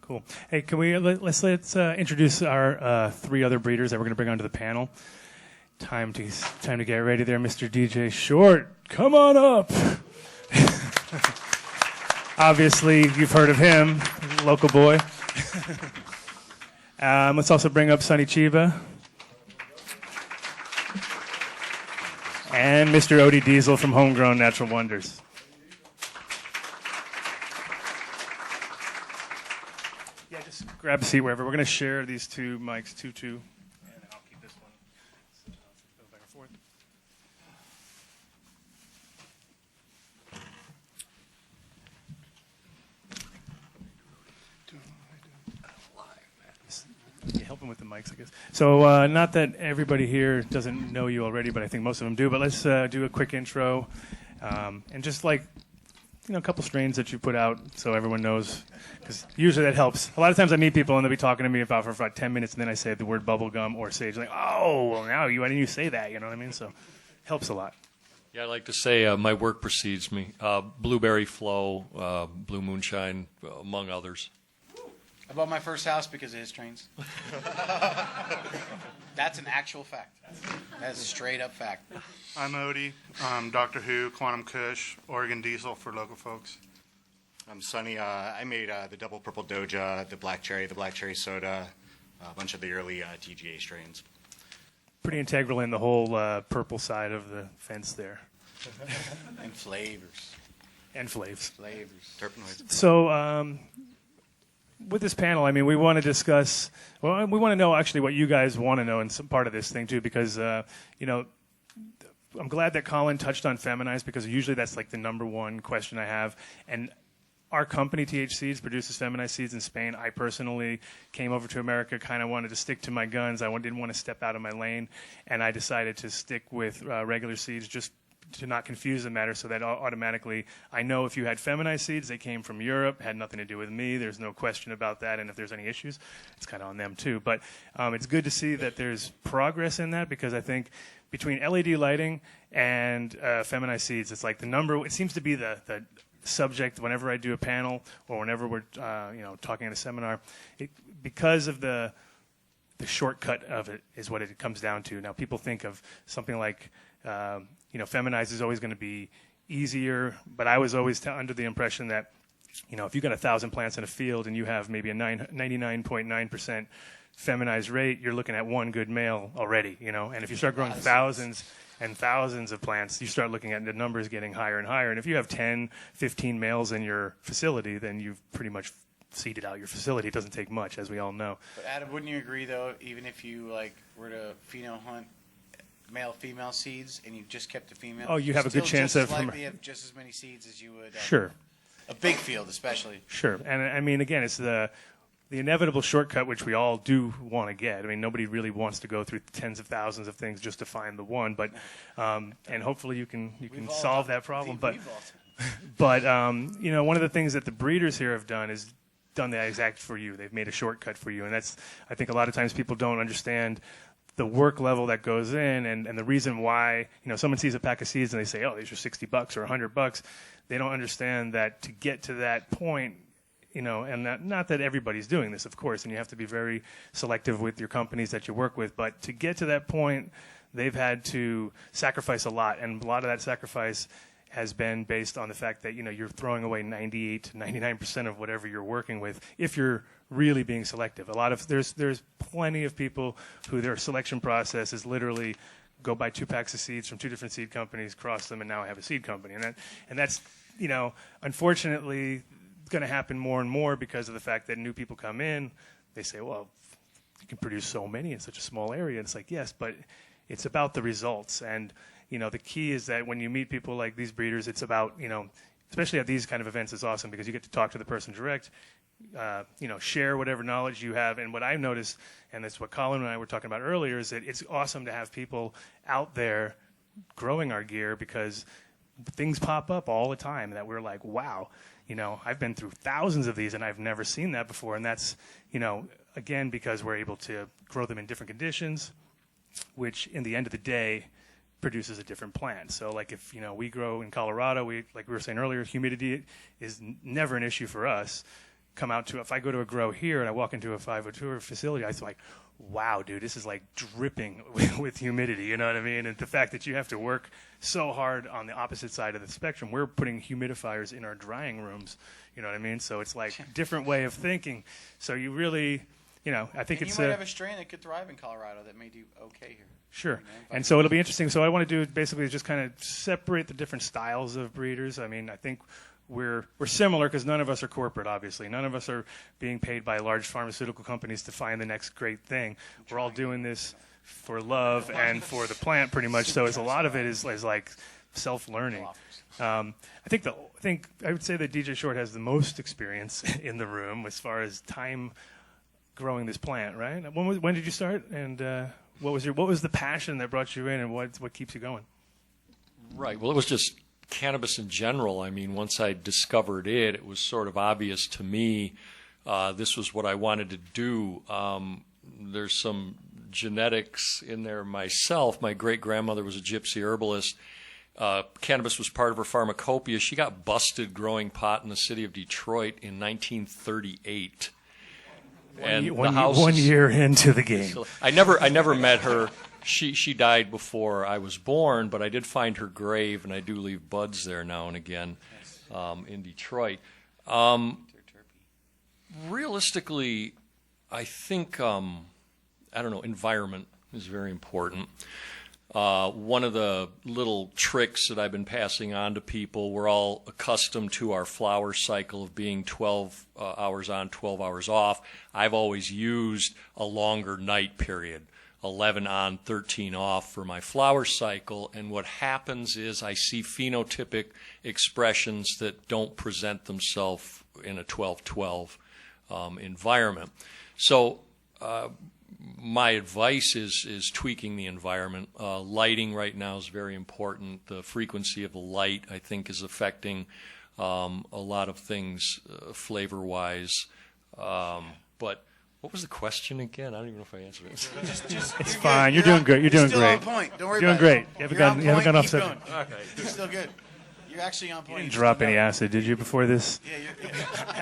Cool. Hey, can we let's introduce our 3 other breeders that we're going to bring onto the panel. Time to get ready there, Mr. DJ Short. Come on up. Obviously, you've heard of him, local boy. Let's also bring up Sonny Cheba. And Mr. Odie Diesel from Homegrown Natural Wonders. Yeah, just grab a seat wherever. We're going to share these 2 mics, 2, and then I'll keep this one. So, go back and forth. Yeah, help him with the mics, I guess. So not that everybody here doesn't know you already, but I think most of them do. But let's do a quick intro. And just like, a couple strains that you put out so everyone knows. Because usually that helps. A lot of times I meet people and they'll be talking to me for about 10 minutes and then I say the word bubblegum or sage. Like, oh, well, why didn't you say that? You know what I mean? So helps a lot. Yeah, I like to say my work precedes me. Blueberry Flow, Blue Moonshine, among others. I bought my first house because of his trains. That's an actual fact. That's a straight up fact. I'm Odie. Doctor Who, Quantum Kush, Oregon Diesel for local folks. I'm Sonny. I made the Double Purple Doja, the Black Cherry Soda, a bunch of the early TGA strains. Pretty integral in the whole purple side of the fence there. And flavors. And flavors. Terpenoids. So, with this panel, I mean, we want to discuss, we want to know actually what you guys want to know in some part of this thing too, because, I'm glad that Colin touched on feminized because usually that's like the number one question I have. And our company, THSeeds, produces feminized seeds in Spain. I personally came over to America, kind of wanted to stick to my guns. I didn't want to step out of my lane, and I decided to stick with regular seeds just to not confuse the matter, so that automatically I know if you had feminized seeds, they came from Europe, had nothing to do with me. There's no question about that, and if there's any issues, it's kind of on them too. But it's good to see that there's progress in that, because I think between LED lighting and feminized seeds, it's like it seems to be the subject whenever I do a panel or whenever we're talking at a seminar, because of the shortcut of it is what it comes down to. Now people think of something like feminized is always going to be easier, but I was always under the impression that, if you got 1,000 plants in a field and you have maybe a 99.9% feminized rate, you're looking at one good male already, and if you start growing thousands and thousands of plants, you start looking at the numbers getting higher and higher. And if you have 10, 15 males in your facility, then you've pretty much seeded out your facility. It doesn't take much, as we all know. But Adam, wouldn't you agree, though, even if you were to pheno hunt male-female seeds and you just kept the female? Oh, you have a good chance of likely have just as many seeds as you would. Sure. A big field, especially. Sure. And I mean, again, it's the inevitable shortcut, which we all do want to get. I mean, nobody really wants to go through tens of thousands of things just to find the one, but and hopefully you can solve that problem. But one of the things that the breeders here have done is done that exact for you. They've made a shortcut for you, and that's, I think a lot of times people don't understand the work level that goes in, and the reason why, someone sees a pack of seeds and they say, oh, these are $60 or $100. They don't understand that to get to that point, and not that everybody's doing this, of course, and you have to be very selective with your companies that you work with, but to get to that point, they've had to sacrifice a lot, and a lot of that sacrifice has been based on the fact that, you're throwing away 98 to 99% of whatever you're working with if you're really being selective. There's plenty of people who their selection process is literally go buy 2 packs of seeds from 2 different seed companies, cross them, and now I have a seed company. And that's, unfortunately going to happen more and more because of the fact that new people come in. They say, well, you can produce so many in such a small area. And it's like, yes, but it's about the results. And, the key is that when you meet people like these breeders, it's about, especially at these kind of events, it's awesome because you get to talk to the person direct, share whatever knowledge you have. And what I've noticed, and that's what Colin and I were talking about earlier, is that it's awesome to have people out there growing our gear, because things pop up all the time that we're like, wow, I've been through thousands of these and I've never seen that before. And that's, again, because we're able to grow them in different conditions, which in the end of the day produces a different plant. So like if, we grow in Colorado, like we were saying earlier, humidity is never an issue for us. come out to, if I go to a grow here and I walk into a 502 facility, I was like, wow, dude, this is like dripping with humidity, you know what I mean? And the fact that you have to work so hard on the opposite side of the spectrum, we're putting humidifiers in our drying rooms, you know what I mean? So it's like different way of thinking. So you really, you know, I think And it's you might have a strain that could thrive in Colorado that may do okay here. Sure. You know, And so it'll be interesting. So what I want to do basically is just kind of separate the different styles of breeders. I mean, I think we're similar because none of us are corporate, obviously. None of us are being paid by large pharmaceutical companies to find the next great thing. We're all doing this for love and for the plant pretty much. So it's a lot of it is like self-learning. I think I would say that DJ Short has the most experience in the room as far as time growing this plant, right? When did you start, and what was the passion that brought you in, and what keeps you going? Right. Well, it was just cannabis in general. I mean, once I discovered it, it was sort of obvious to me this was what I wanted to do. There's some genetics in there myself. My great-grandmother was a gypsy herbalist. Cannabis was part of her pharmacopoeia. She got busted growing pot in the city of Detroit in 1938. And one year into the game. I never met her. She died before I was born, but I did find her grave, and I do leave buds there now and again in Detroit. Realistically, I think, environment is very important. One of the little tricks that I've been passing on to people, we're all accustomed to our flower cycle of being 12 hours on, 12 hours off. I've always used a longer night period, 11 on, 13 off for my flower cycle. And what happens is I see phenotypic expressions that don't present themselves in a 12-12 environment. So my advice is tweaking the environment. Lighting right now is very important. The frequency of the light, I think, is affecting a lot of things flavor-wise. But what was the question again? I don't even know if I answered it. It's fine. You're doing good. You're doing still great. on point. Don't worry You're doing about great. it. You haven't You're on gone point. off Keep subject. going. You're still good. You're actually on point. You didn't drop any acid, did you, before this? Yeah, you're I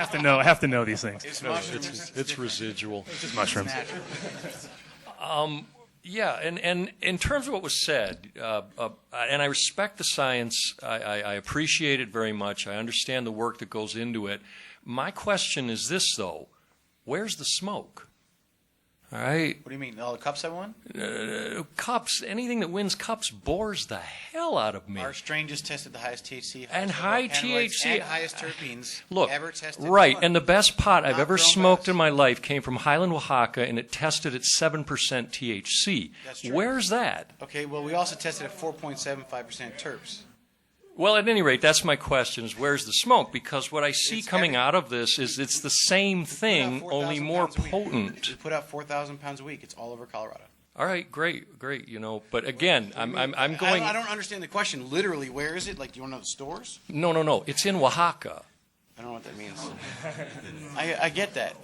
have to know these things. It's mushrooms. It's residual. Just mushrooms. Yeah, and in terms of what was said, and I respect the science, I appreciate it very much. I understand the work that goes into it. My question is this, though. Where's the smoke? All right? What do you mean? All the cups I won? Cups, anything that wins cups bores the hell out of me. Our strain just tested the highest THC, And high THC. and highest terpenes Look, ever tested. right, Come on. and the best pot I've Not ever grown smoked fast. in my life came from Highland, Oaxaca, and it tested at 7% THC. That's true. Where's that? Okay, well, we also tested at 4.75% terps. Well, at any rate, that's my question, is where's the smoke? Because what I see It's coming out of this is it's the same thing, 4,000 only more pounds a week. potent. We put out 4,000 pounds a week. It's all over Colorado. All right, great, but again, I'm going... I don't understand the question. Literally, where is it? Like, do you want to know the stores? No, it's in Oaxaca. I don't know what that means. I get that.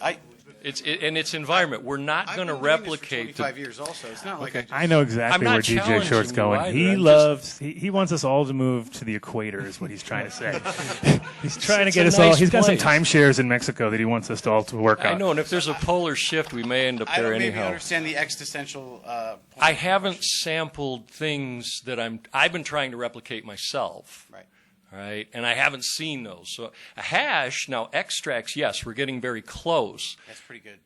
And its environment. We're not going to replicate... For 25 years also. It's not like Okay. I know exactly I'm not where DJ challenging Short's you going. either. He I'm loves. He wants us all to move to the equator. Is what he's trying to say. He's trying to It's get a us all. nice He's got some place. timeshares in Mexico that he wants us to all to work I on. know, and if there's a polar shift, we may end up I there don't maybe anyhow. understand the existential point. I haven't sampled things that I've been trying to replicate myself. Right. All right, and I haven't seen those. So a hash, now extracts, yes, we're getting very close. That's pretty good.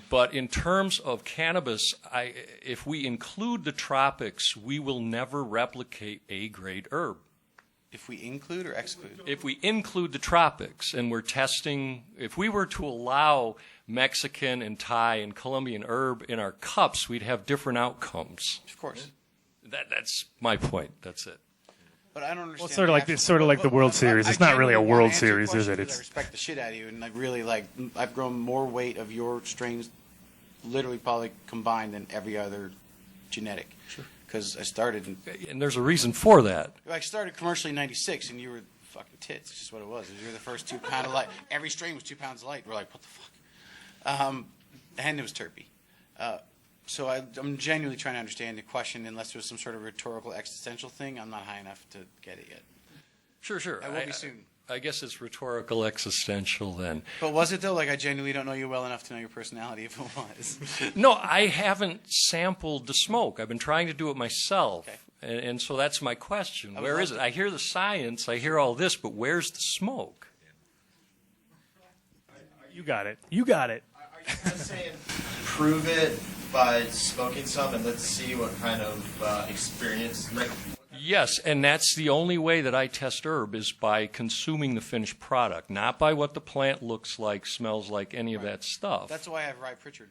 But in terms of cannabis, if we include the tropics, we will never replicate A-grade herb. If we include or exclude? If we include the tropics, and we're testing, if we were to allow Mexican and Thai and Colombian herb in our cups, we'd have different outcomes. Of course. That's my point. That's it. But I don't understand. Well, it's sort of like the World Series. It's not really a World Series, is it? I respect the shit out of you, and I've grown more weight of your strains, literally probably combined, than every other genetic. Sure. Because I started. And there's a reason for that. I started commercially in '96, and you were fucking tits. It's just what it was. You were the first 2 pound of light. Every strain was 2 pounds of light. We're like, what the fuck? And it was terpy. So I'm genuinely trying to understand the question. Unless there's some sort of rhetorical existential thing, I'm not high enough to get it yet. Sure. I will be soon. I guess it's rhetorical existential then. But was it though? Like I genuinely don't know you well enough to know your personality if it was. No, I haven't sampled the smoke. I've been trying to do it myself. Okay. And so that's my question. would Where love is it? to- I hear the science, I hear all this, but where's the smoke? You got it. You got it. Are you kind of saying prove it by smoking some and let's see what kind of experience? Like, Yes, and that's the only way that I test herb is by consuming the finished product, not by what the plant looks like, smells like, any of that stuff. That's why I have Rye Pritchard.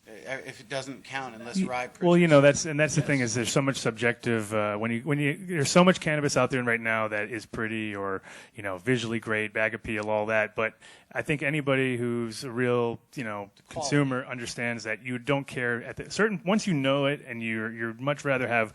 If it doesn't count unless Rye Pritchard. Well, you know, that's the thing is there's so much subjective there's so much cannabis out there right now that is pretty or visually great, bag appeal, all that. But I think anybody who's a real consumer understands that you don't care at the certain once you know it, and you're much rather have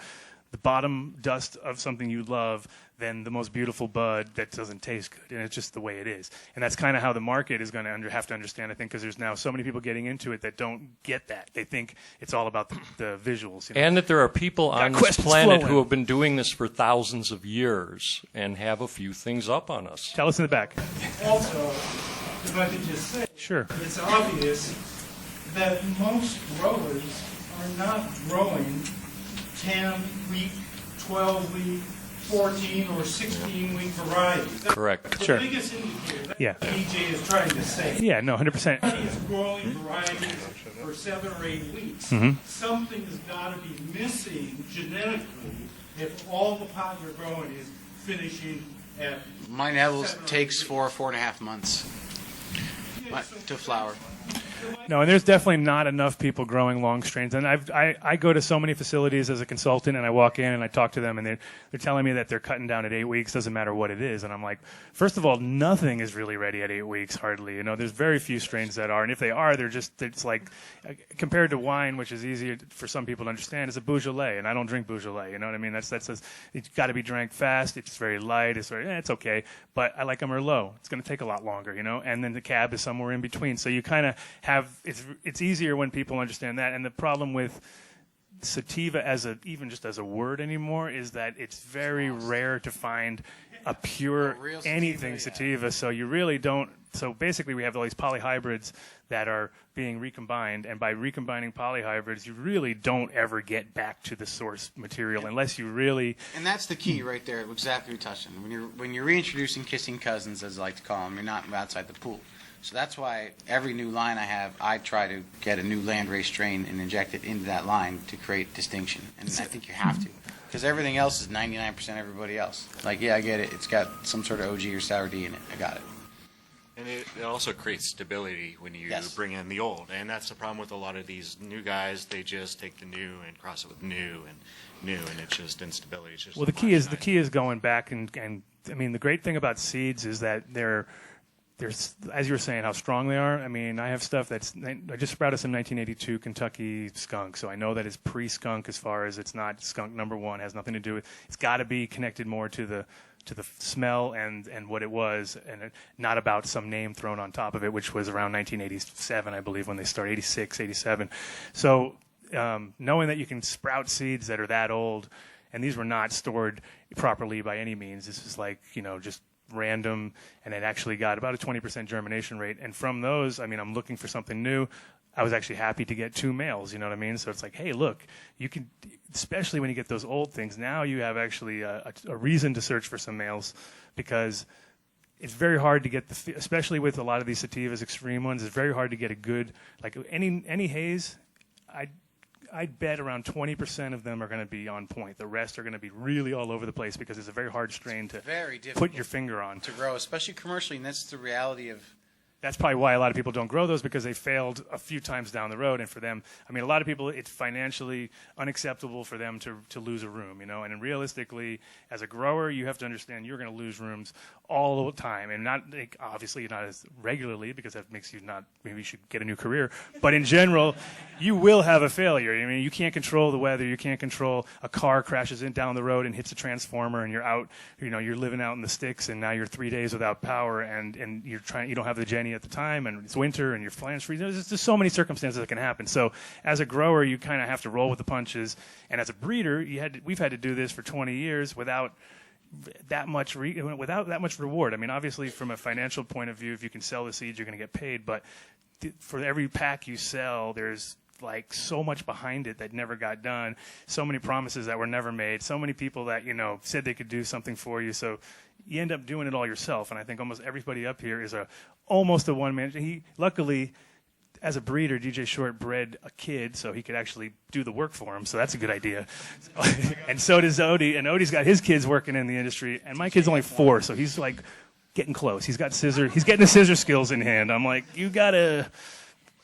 the bottom dust of something you love than the most beautiful bud that doesn't taste good, and it's just the way it is. And that's kind of how the market is going to have to understand, I think, because there's now so many people getting into it that don't get that. They think it's all about the visuals. And that there are people on this questions planet flowing. who have been doing this for thousands of years and have a few things up on us. Tell us in the back. Also, if I could just say, Sure. it's obvious that most growers are not growing 10-week, 12-week, 14 or 16-week varieties. That's Correct. the Sure. biggest indicator. That's Yeah. what DJ is trying to say. Yeah, no, 100%. Is growing varieties for 7 or 8 weeks. Something's got to be missing genetically if all the pot you're growing is finishing at My Neville's 7 or 8 takes weeks. 4.5 months to flower. No, and there's definitely not enough people growing long strains. And I go to so many facilities as a consultant, and I walk in and I talk to them, and they're telling me that they're cutting down at 8 weeks, doesn't matter what it is. And I'm like, first of all, nothing is really ready at 8 weeks, hardly. There's very few strains that are, and if they are, it's like compared to wine, which is easier for some people to understand, it's a Beaujolais, and I don't drink Beaujolais. You know what I mean? It's got to be drank fast. It's very light. It's okay, but I like a Merlot. It's going to take a lot longer, and then the Cab is somewhere in between. So you kind of have it's easier when people understand that. And the problem with sativa even just as a word anymore is that it's very rare to find a pure real sativa, anything yeah. sativa. So you really don't. So basically, we have all these polyhybrids that are being recombined, and by recombining polyhybrids, you really don't ever get back to the source material unless you really. And that's the key right there. Exactly what you're touching. When you're reintroducing kissing cousins, as I like to call them, you're not outside the pool. So that's why every new line I have, I try to get a new landrace strain and inject it into that line to create distinction. And I think you have to, because everything else is 99% everybody else. Like, yeah, I get it. It's got some sort of OG or sour D in it. I got it. And it also creates stability when you Yes. bring in the old. And that's the problem with a lot of these new guys. They just take the new and cross it with new, and it's just instability. It's just Well, the key is going back and I mean the great thing about seeds is that they're as you were saying how strong they are. I mean, I have stuff I just sprouted some 1982 Kentucky skunk, so I know that it's pre-skunk as far as it's not skunk number one. Has nothing to do with. It's got to be connected more to the smell and what it was, and not about some name thrown on top of it, which was around 1987, I believe, when they started, 86, 87. So knowing that you can sprout seeds that are that old, and these were not stored properly by any means. This is like, just random, and it actually got about a 20% germination rate. And from those, I mean, I'm looking for something new. I was actually happy to get 2 males, you know what I mean? So it's like, hey, look, you can, especially when you get those old things, now you have actually a reason to search for some males, because it's very hard to get especially with a lot of these sativas, extreme ones, it's very hard to get a good, like any haze, I'd bet around 20% of them are going to be on point. The rest are going to be really all over the place because it's a very hard strain to Very difficult put your finger on. to grow, especially commercially, and that's the reality of. That's probably why a lot of people don't grow those, because they failed a few times down the road. And for them, I mean, a lot of people, it's financially unacceptable for them to lose a room, And realistically, as a grower, you have to understand you're going to lose rooms all the time, and not obviously not as regularly, because that makes you not. Maybe you should get a new career. But in general, you will have a failure. I mean, you can't control the weather. You can't control a car crashes in down the road and hits a transformer, and you're out. You're living out in the sticks, and now you're 3 days without power, and you don't have the Jenny at the time, and it's winter, and your plants freeze. There's just so many circumstances that can happen. So as a grower, you kind of have to roll with the punches, and as a breeder, we've had to do this for 20 years without that much without that much reward. I mean, obviously, from a financial point of view, if you can sell the seeds, you're going to get paid. But for every pack you sell, there's like so much behind it that never got done. So many promises that were never made. So many people that said they could do something for you. So you end up doing it all yourself. And I think almost everybody up here is almost a one-man. Luckily, as a breeder, DJ Short bred a kid so he could actually do the work for him. So that's a good idea. And so does Odie. And Odie's got his kids working in the industry. And my kid's only 4, so he's like getting close. He's getting the scissor skills in hand. I'm like, you gotta.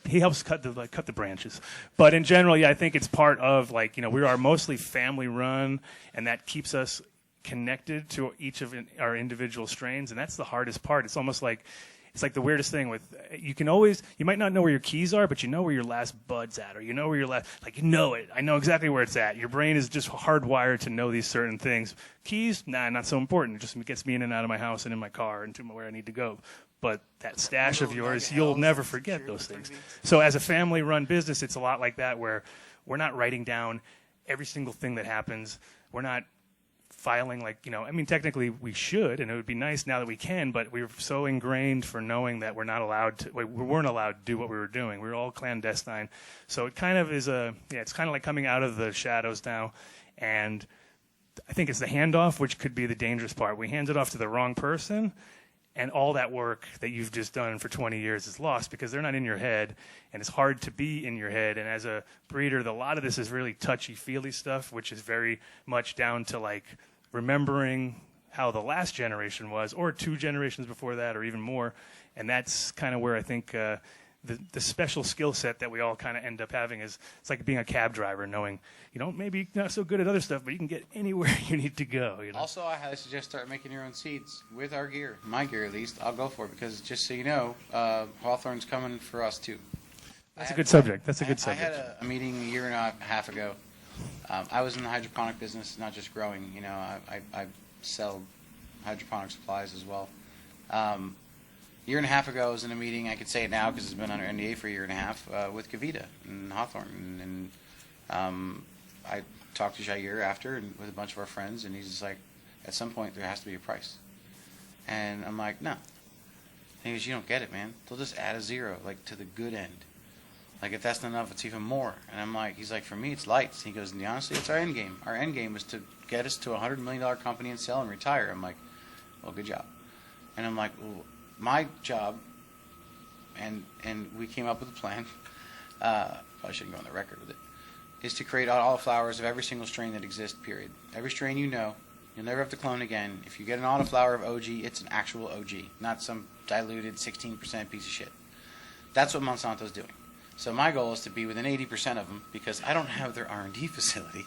He helps cut the branches. But in general, yeah, I think it's part of we are mostly family run, and that keeps us connected to each of our individual strains, and that's the hardest part. It's almost like the weirdest thing with you might not know where your keys are, but you know where your last bud's at, or you know where your last it. I know exactly where it's at. Your brain is just hardwired to know these certain things. Keys, not so important. It just gets me in and out of my house and in my car and to where I need to go. But that stash of yours, you'll never forget those things. So as a family-run business, it's a lot like that, where we're not writing down every single thing that happens. We're not filing technically we should, and it would be nice now that we can, but we're so ingrained for knowing that we weren't allowed to do what we were doing. We were all clandestine. So it kind of is it's kind of like coming out of the shadows now, and I think it's the handoff, which could be the dangerous part. We hand it off to the wrong person, and all that work that you've just done for 20 years is lost because they're not in your head, and it's hard to be in your head. And as a breeder, a lot of this is really touchy-feely stuff, which is very much down to remembering how the last generation was, or 2 generations before that, or even more. And that's kind of where I think the special skill set that we all kind of end up having is, it's like being a cab driver, knowing, maybe not so good at other stuff, but you can get anywhere you need to go. Also, I highly suggest start making your own seeds with our gear. My gear, at least. I'll go for it because, just so you know, Hawthorne's coming for us too. That's a good subject. I had a meeting a year and a half ago. I was in the hydroponic business, not just growing. I sell hydroponic supplies as well. Year and a half ago, I was in a meeting. I could say it now because it's been under NDA for a year and a half with Gavita and Hawthorne. And I talked to Jair after and with a bunch of our friends, and he's just like, at some point there has to be a price. And I'm like, no. And he goes, you don't get it, man. They'll just add a 0 to the good end. If that's not enough, it's even more. And I'm like, he's like, for me, it's lights. He goes, and honestly, it's our end game. Our end game is to get us to a $100 million company and sell and retire. I'm like, well, good job. And I'm like, well, my job, and we came up with a plan, I shouldn't go on the record with it, is to create all flowers of every single strain that exists, period. Every strain you'll never have to clone again. If you get an autoflower of OG, it's an actual OG, not some diluted 16% piece of shit. That's what Monsanto's doing. So my goal is to be within 80% of them, because I don't have their R&D facility,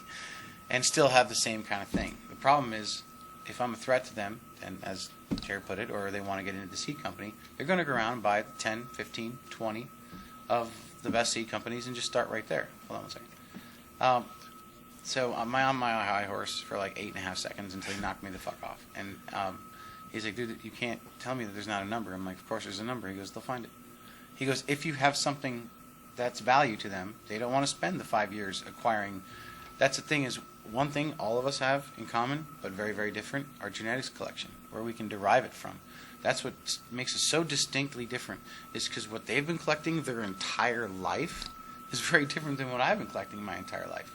and still have the same kind of thing. The problem is, if I'm a threat to them, and as Jared put it, or they want to get into the seed company, they're going to go around and buy 10, 15, 20 of the best seed companies and just start right there. Hold on one second. So I'm on my high horse for 8.5 seconds until he knocked me the fuck off. And he's like, dude, you can't tell me that there's not a number. I'm like, of course there's a number. He goes, they'll find it. He goes, if you have something that's value to them, they don't want to spend the 5 years acquiring. That's the thing, is one thing all of us have in common, but very, very different, our genetics collection, where we can derive it from. That's what makes us so distinctly different, is because what they've been collecting their entire life is very different than what I've been collecting my entire life,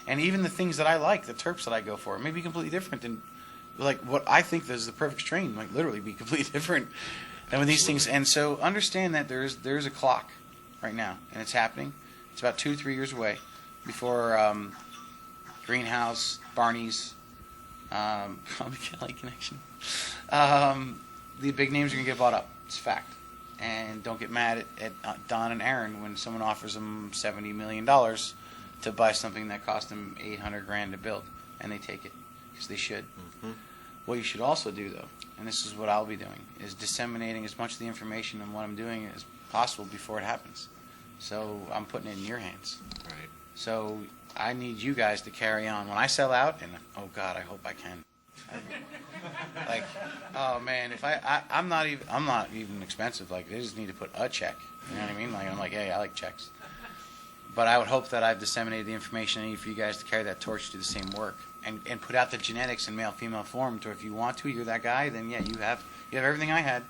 And even the things that I like, the terps that I go for, may be completely different than, what I think is the perfect strain might literally be completely different than with these things. And so understand that there's a clock right now, and it's happening. It's about 2-3 years away before Greenhouse, Barney's, probably Kelly Connection. The big names are going to get bought up. It's a fact. And don't get mad at Dunn and Aaron when someone offers them $70 million to buy something that cost them $800,000 to build, and they take it, because they should. Mm-hmm. What you should also do, though, and this is what I'll be doing, is disseminating as much of the information on what I'm doing as possible before it happens. So I'm putting it in your hands. Right. So I need you guys to carry on. When I sell out, and oh God, I hope I can. Oh man, if I'm not even expensive. They just need to put a check. You know what I mean? I'm like, hey, I like checks. But I would hope that I've disseminated the information I need for you guys to carry that torch to do the same work and put out the genetics in male-female form. To if you want to, you're that guy. Then yeah, you have everything I had.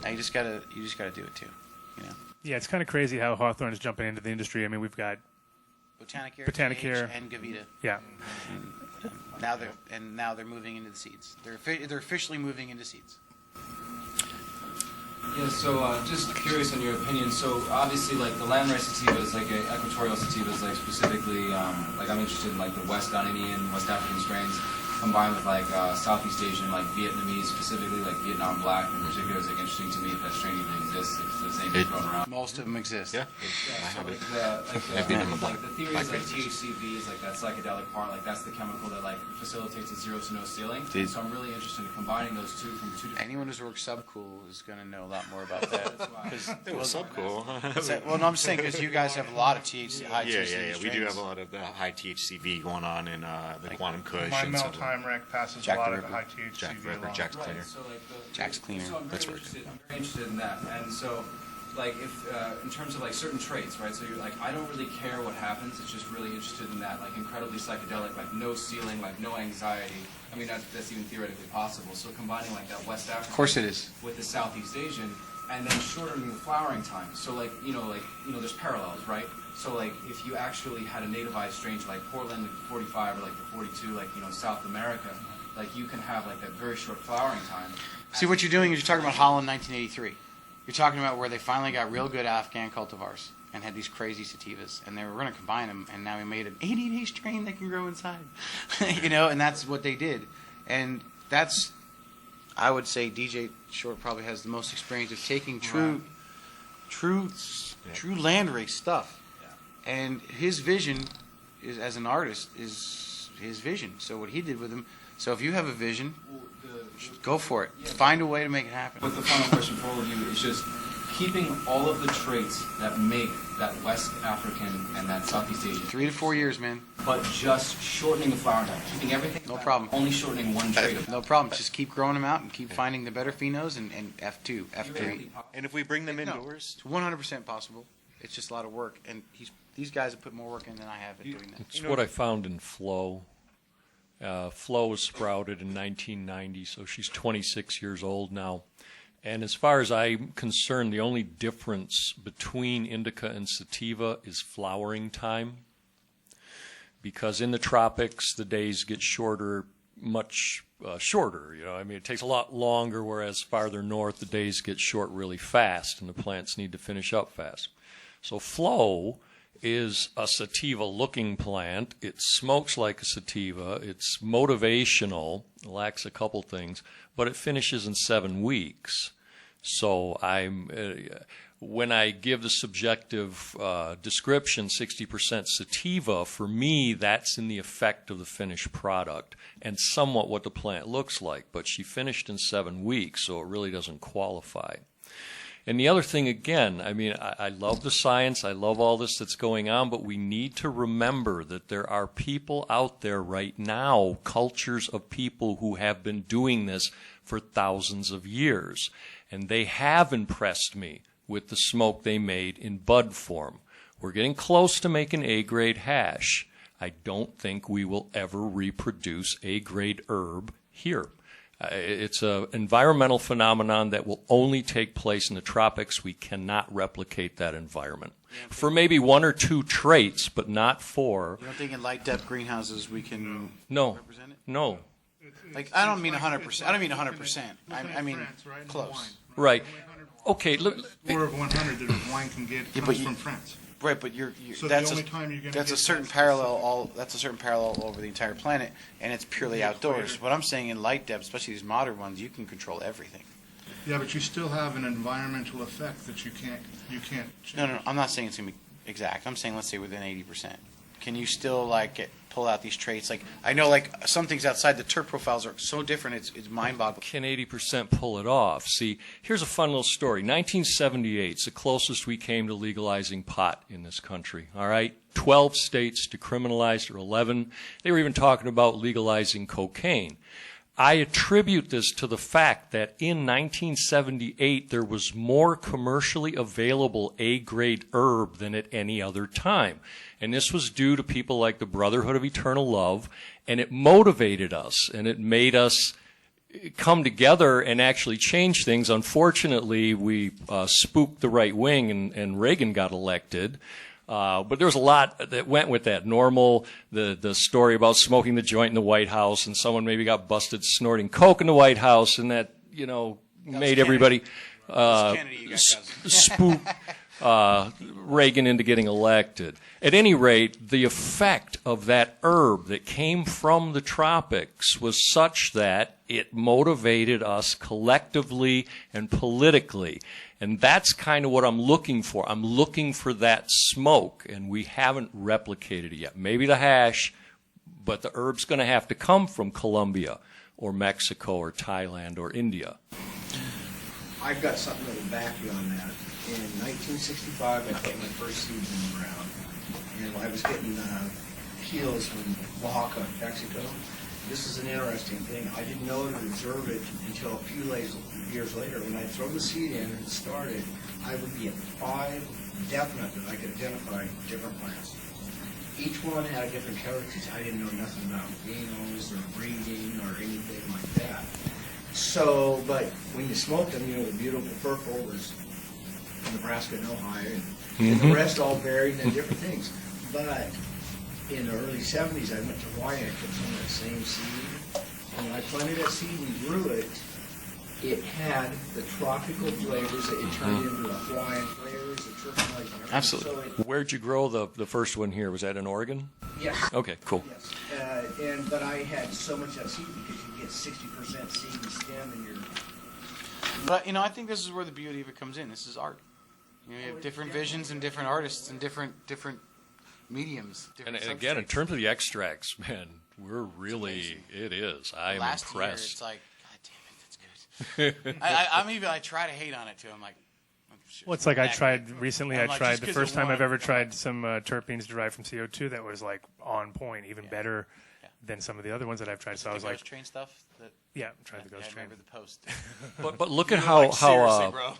Now you just gotta do it too. You know. Yeah, it's kind of crazy how Hawthorne is jumping into the industry. I mean, we've got Botanicare, Botanicare. and Gavita. yeah. Now they're moving into the seeds. They're officially moving into seeds. Yeah, so just curious on your opinion. So obviously, like the landrace sativa is like equatorial sativa is like specifically like I'm interested in like the West Ghanaian, West African strains combined with like Southeast Asian, like Vietnamese, specifically like Vietnam Black in particular. Is like interesting to me if that strain even exists. If the same is going around. Most of them exist. Yeah. So like the theory is like THCV is like that psychedelic part, like that's the chemical that like facilitates the zero to no ceiling. Dude. So I'm really interested in combining those two from two different. Anyone who's worked subcool is going to know a lot more about that. It was so cool. Well, no, I'm just saying because you guys have a lot of THC, high Yeah, THC yeah, yeah. We do strains. have a lot of high THCV going on in the Quantum Kush. My and melt some of the- time rack passes Jack a lot the of the Ripper. high THC Jack the Ripper, along. Jack's Right, Cleaner. so like Jack's Cleaner. So I'm That's very right. interested in that, and so like if in terms of like certain traits, right? So you're like, I don't really care what happens. It's just really interested in that, like incredibly psychedelic, like no ceiling, like no anxiety. I mean, that's even theoretically possible. So combining like that West African, Of course it is. with the Southeast Asian, and then shortening the flowering time. So like there's parallels, right? So like if you actually had a nativized strain to like Portland 45 or like the 42, like South America, like you can have like that very short flowering time. See, what you're doing is you're talking about Holland 1983. You're talking about where they finally got real good Afghan cultivars and had these crazy sativas, and they were going to combine them, and now we made an 80-day strain that can grow inside. And that's what they did. And that's, I would say, DJ Short probably has the most experience of taking true landrace stuff. And his vision is, as an artist, is his vision. So what he did with them. So if you have a vision, go for it. Find a way to make it happen. But the final question for all of you is just keeping all of the traits that make that West African and that Southeast Asian, 3 to 4 years, man. but just shortening the flowering time, keeping everything. No back, problem. Only shortening one trait. No problem. Just keep growing them out and keep finding the better phenos and F2, F3. Theoretically And if we bring them No, indoors, it's 100% possible. It's just a lot of work, and these guys have put more work in than I have at doing that. It's what I found in Flo. Flo was sprouted in 1990, so she's 26 years old now. And as far as I'm concerned, the only difference between indica and sativa is flowering time. Because in the tropics, the days get shorter, much shorter. I mean, it takes a lot longer, whereas farther north, the days get short really fast, and the plants need to finish up fast. So Flo is a sativa-looking plant. It smokes like a sativa. It's motivational, lacks a couple things, but it finishes in 7 weeks. So when I give the subjective description, 60% sativa, for me, that's in the effect of the finished product and somewhat what the plant looks like. But she finished in 7 weeks, so it really doesn't qualify. And the other thing, again, I mean, I love the science, I love all this that's going on, but we need to remember that there are people out there right now, cultures of people who have been doing this for thousands of years. And they have impressed me with the smoke they made in bud form. We're getting close to making A-grade hash. I don't think we will ever reproduce A-grade herb here. It's an environmental phenomenon that will only take place in the tropics. We cannot replicate that environment. For maybe 1 or 2 traits, but not for. You don't think in light depth greenhouses we can No, represent it? no. Like, I don't mean 100%. I don't mean 100%. I mean France, right? close. Right. Okay, look. 4 of 100 that wine can get Yeah, comes but you- from France. Right, but you're So that's the a, only time you're going to that's a get certain parallel. That's a certain parallel over the entire planet, and it's purely The outdoors. equator. What I'm saying in light depth, especially these modern ones, you can control everything. Yeah, but you still have an environmental effect that you can't change. No, I'm not saying it's gonna be exact. I'm saying let's say within 80%. Can you still pull out these traits? Like I know some things outside the terp profiles are so different. It's mind-boggling. Can 80% pull it off? See, here's a fun little story. 1978 is the closest we came to legalizing pot in this country, all right? 12 states decriminalized, or 11. They were even talking about legalizing cocaine. I attribute this to the fact that in 1978 there was more commercially available A-grade herb than at any other time. And this was due to people like the Brotherhood of Eternal Love, and it motivated us, and it made us come together and actually change things. Unfortunately, we spooked the right wing, and Reagan got elected. But there was a lot that went with that. Normal, the story about smoking the joint in the White House, and someone maybe got busted snorting coke in the White House, and that, made everybody spook Reagan into getting elected. At any rate, the effect of that herb that came from the tropics was such that it motivated us collectively and politically. And that's kind of what I'm looking for. I'm looking for that smoke, and we haven't replicated it yet. Maybe the hash, but the herb's going to have to come from Colombia or Mexico or Thailand or India. I've got something that will back you on that. In 1965, I put my first seeds in the ground, and I was getting kilos from Oaxaca, Mexico. This is an interesting thing. I didn't know to observe it until a few years later. When I'd throw the seed in and it started, I would be at 5 definite that I could identify different plants. Each one had a different heritage. I didn't know nothing about phenos or breeding or anything like that. So, but when you smoked them, the beautiful purple was Nebraska and Ohio, and the rest all varied and different things. But in the early 70s, I went to Hawaii and I took some of that same seed. And when I planted that seed and grew it, it had the tropical flavors that it turned into the Hawaiian flavors, the terpenoids. Absolutely. So Where'd you grow the first one here? Was that in Oregon? yes. Okay, cool. Yes. But I had so much of that seed because you get 60% seed and stem in your... But, I think this is where the beauty of it comes in. This is art. You have different visions and different artists and different mediums. And Different again, in substrates. terms of the extracts, man, we're really, it is. I'm Last year, impressed. it's like, God damn it, that's good. I try to hate on it too. I'm like, Well, it's like I tried recently. I'm I like, tried just the 'cause first it time won. I've ever tried some terpenes derived from CO2 that was like on point, even better than some of the other ones that I've tried. So I was the like, ghost train stuff. yeah, tried the I ghost train. remember the post. But look at You're like, seriously, how bro.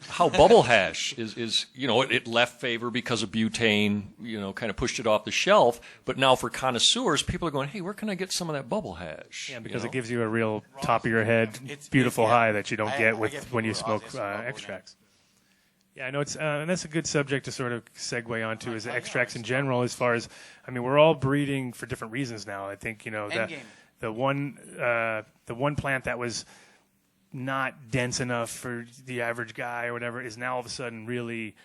how bubble hash is it left favor because of butane, kind of pushed it off the shelf. But now for connoisseurs, people are going, hey, where can I get some of that bubble hash? Yeah, because it gives you a real top of your head, beautiful high that you don't get when you smoke extracts. Yeah, I know it's, and that's a good subject to sort of segue onto is extracts in general. As far as, we're all breeding for different reasons now. I think the one plant that was not dense enough for the average guy or whatever is now all of a sudden really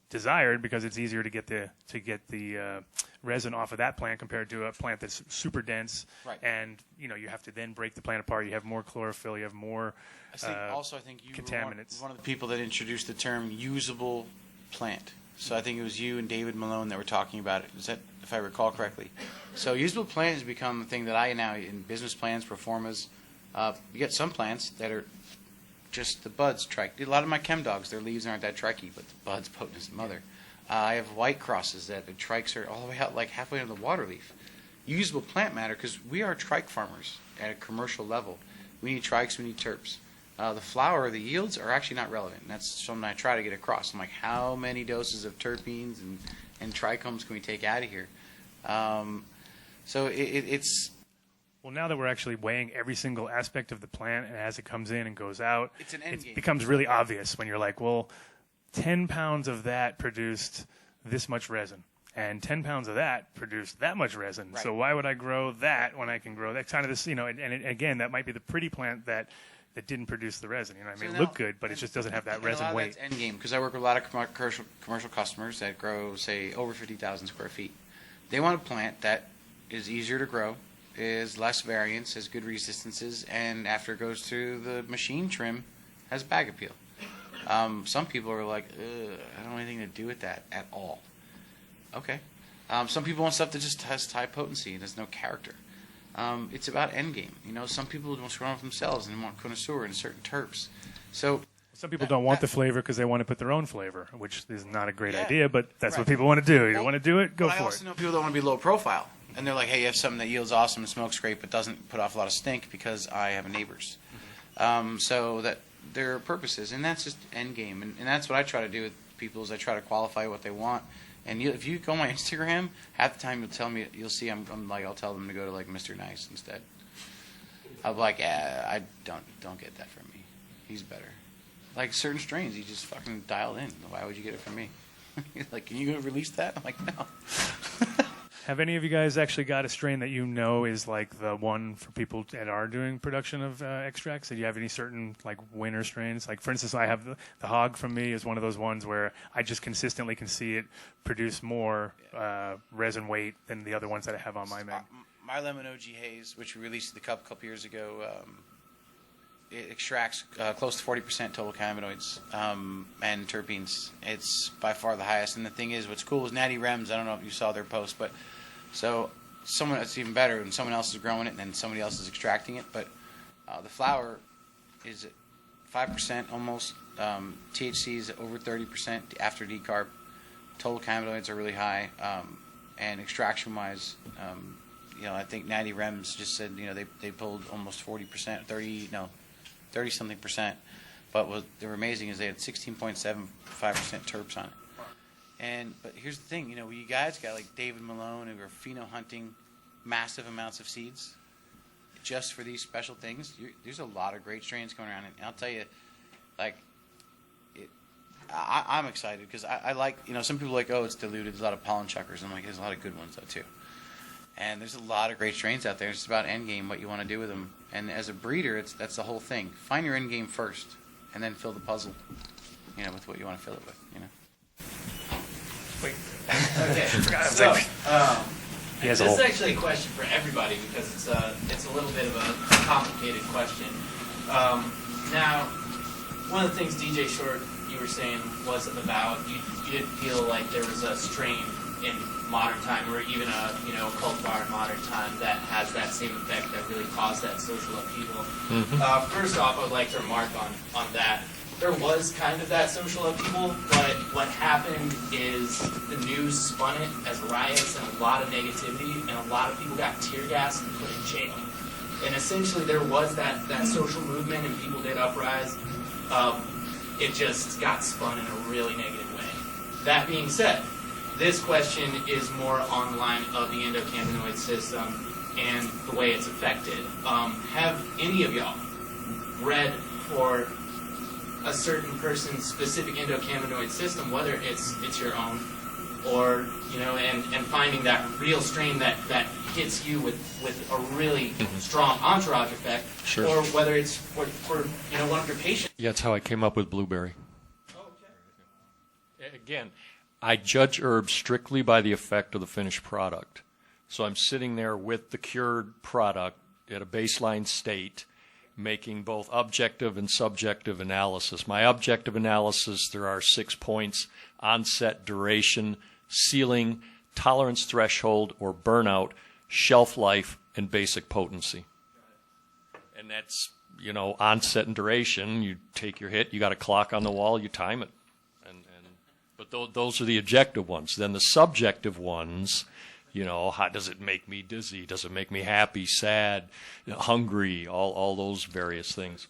desired because it's easier to get the resin off of that plant compared to a plant that's super dense. Right. And you have to then break the plant apart. You have more chlorophyll. You have more. I think you contaminants. were one of the people that introduced the term usable plant. So I think it was you and David Malone that were talking about it. Is that, if I recall correctly? So usable plant has become a thing that I now, in business plans, pro formas, you get some plants that are just the buds trike. A lot of my chem dogs, their leaves aren't that trikey, but the buds potent as mother. I have white crosses that the trikes are all the way out, like halfway into the water leaf. Usable plant matter because we are trike farmers at a commercial level. We need trikes, we need terps. The flower, the yields are actually not relevant. And that's something I try to get across. I'm like, how many doses of terpenes and trichomes can we take out of here? So it's... Well, now that we're actually weighing every single aspect of the plant and as it comes in and goes out, It's an end game. it becomes really obvious when you're like, well, 10 pounds of that produced this much resin. And 10 pounds of that produced that much resin. Right. So why would I grow that when I can grow that? Kind of this, again, that might be the pretty plant that didn't produce the resin. It look good, but it just doesn't have that resin weight. That's end game because I work with a lot of commercial customers that grow, say, over 50,000 square feet. They want a plant that is easier to grow, is less variance, has good resistances, and after it goes through the machine trim, has bag appeal. Some people are like, I don't want anything to do with that at all. Okay. Some people want stuff that just has high potency and has no character. It's about end game. Some people want to run with themselves and want connoisseur and certain terps. So Some people don't want the flavor because they want to put their own flavor, which is not a great Yeah. idea, but that's what Right. people want to do. You Well, want to do it, go but I for also it. know people that want to be low profile. and they're like, hey, you have something that yields awesome and smokes great, but doesn't put off a lot of stink because I have neighbors. So that there are purposes, and that's just end game, and that's what I try to do with people is I try to qualify what they want. And if you go on my Instagram, half the time you'll see I'm like I'll tell them to go to like Mr. Nice instead. I'm like, I don't get that from me. He's better. Like certain strains, he just fucking dialed in. Why would you get it from me? Like, can you go release that? I'm like, no. Have any of you guys actually got a strain that you know is like the one for people that are doing production of extracts? Do you have any certain like winner strains? Like for instance, I have the Hog from me is one of those ones where I just consistently can see it produce more resin weight than the other ones that I have on my mag. My Lemon OG Haze, which we released the cup a couple years ago, it extracts close to 40% total cannabinoids and terpenes. It's by far the highest. And the thing is, what's cool is Natty Rems. I don't know if you saw their post, but so someone that's even better, and someone else is growing it, and then somebody else is extracting it. But the flower is at 5% almost. THC is over 30% after decarb. Total cannabinoids are really high, and extraction-wise. I think Natty Rems just said, they pulled almost 40%, 30-something percent. But what they were amazing is they had 16.75% terps on it. But here's the thing, you guys got like David Malone who are pheno hunting massive amounts of seeds just for these special things. There's a lot of great strains going around, and I'll tell you, like, I'm excited because I like, some people are like, oh, it's diluted. There's a lot of pollen chuckers. I'm like, there's a lot of good ones though too. And there's a lot of great strains out there. It's about end game, what you want to do with them. And as a breeder, that's the whole thing. Find your end game first, and then fill the puzzle, with what you want to fill it with. Wait. Okay. So, this is actually a question for everybody because it's a little bit of a complicated question. Now, one of the things DJ Short you were saying was about you didn't feel like there was a strain in modern time or even a cultivar in modern time that has that same effect that really caused that social upheaval. First off, I would like to remark on that. There was kind of that social upheaval, but what happened is the news spun it as riots and a lot of negativity, and a lot of people got tear gassed and put in jail. And essentially there was that social movement and people did uprise. It just got spun in a really negative way. That being said, this question is more on the line of the endocannabinoid system and the way it's affected. Have any of y'all read for a certain person's specific endocannabinoid system, whether it's your own, or and finding that real strain that hits you with a really strong entourage effect, Sure. or whether it's for one of your patients? Yeah, that's how I came up with blueberry. Again, I judge herbs strictly by the effect of the finished product. So I'm sitting there with the cured product at a baseline state, making both objective and subjective analysis. My objective analysis, there are 6 points: onset, duration, ceiling, tolerance threshold or burnout, shelf life, and basic potency. And that's, onset and duration. You take your hit, you got a clock on the wall, you time it. But those are the objective ones. Then the subjective ones, how does it make me dizzy? Does it make me happy, sad, hungry, all those various things.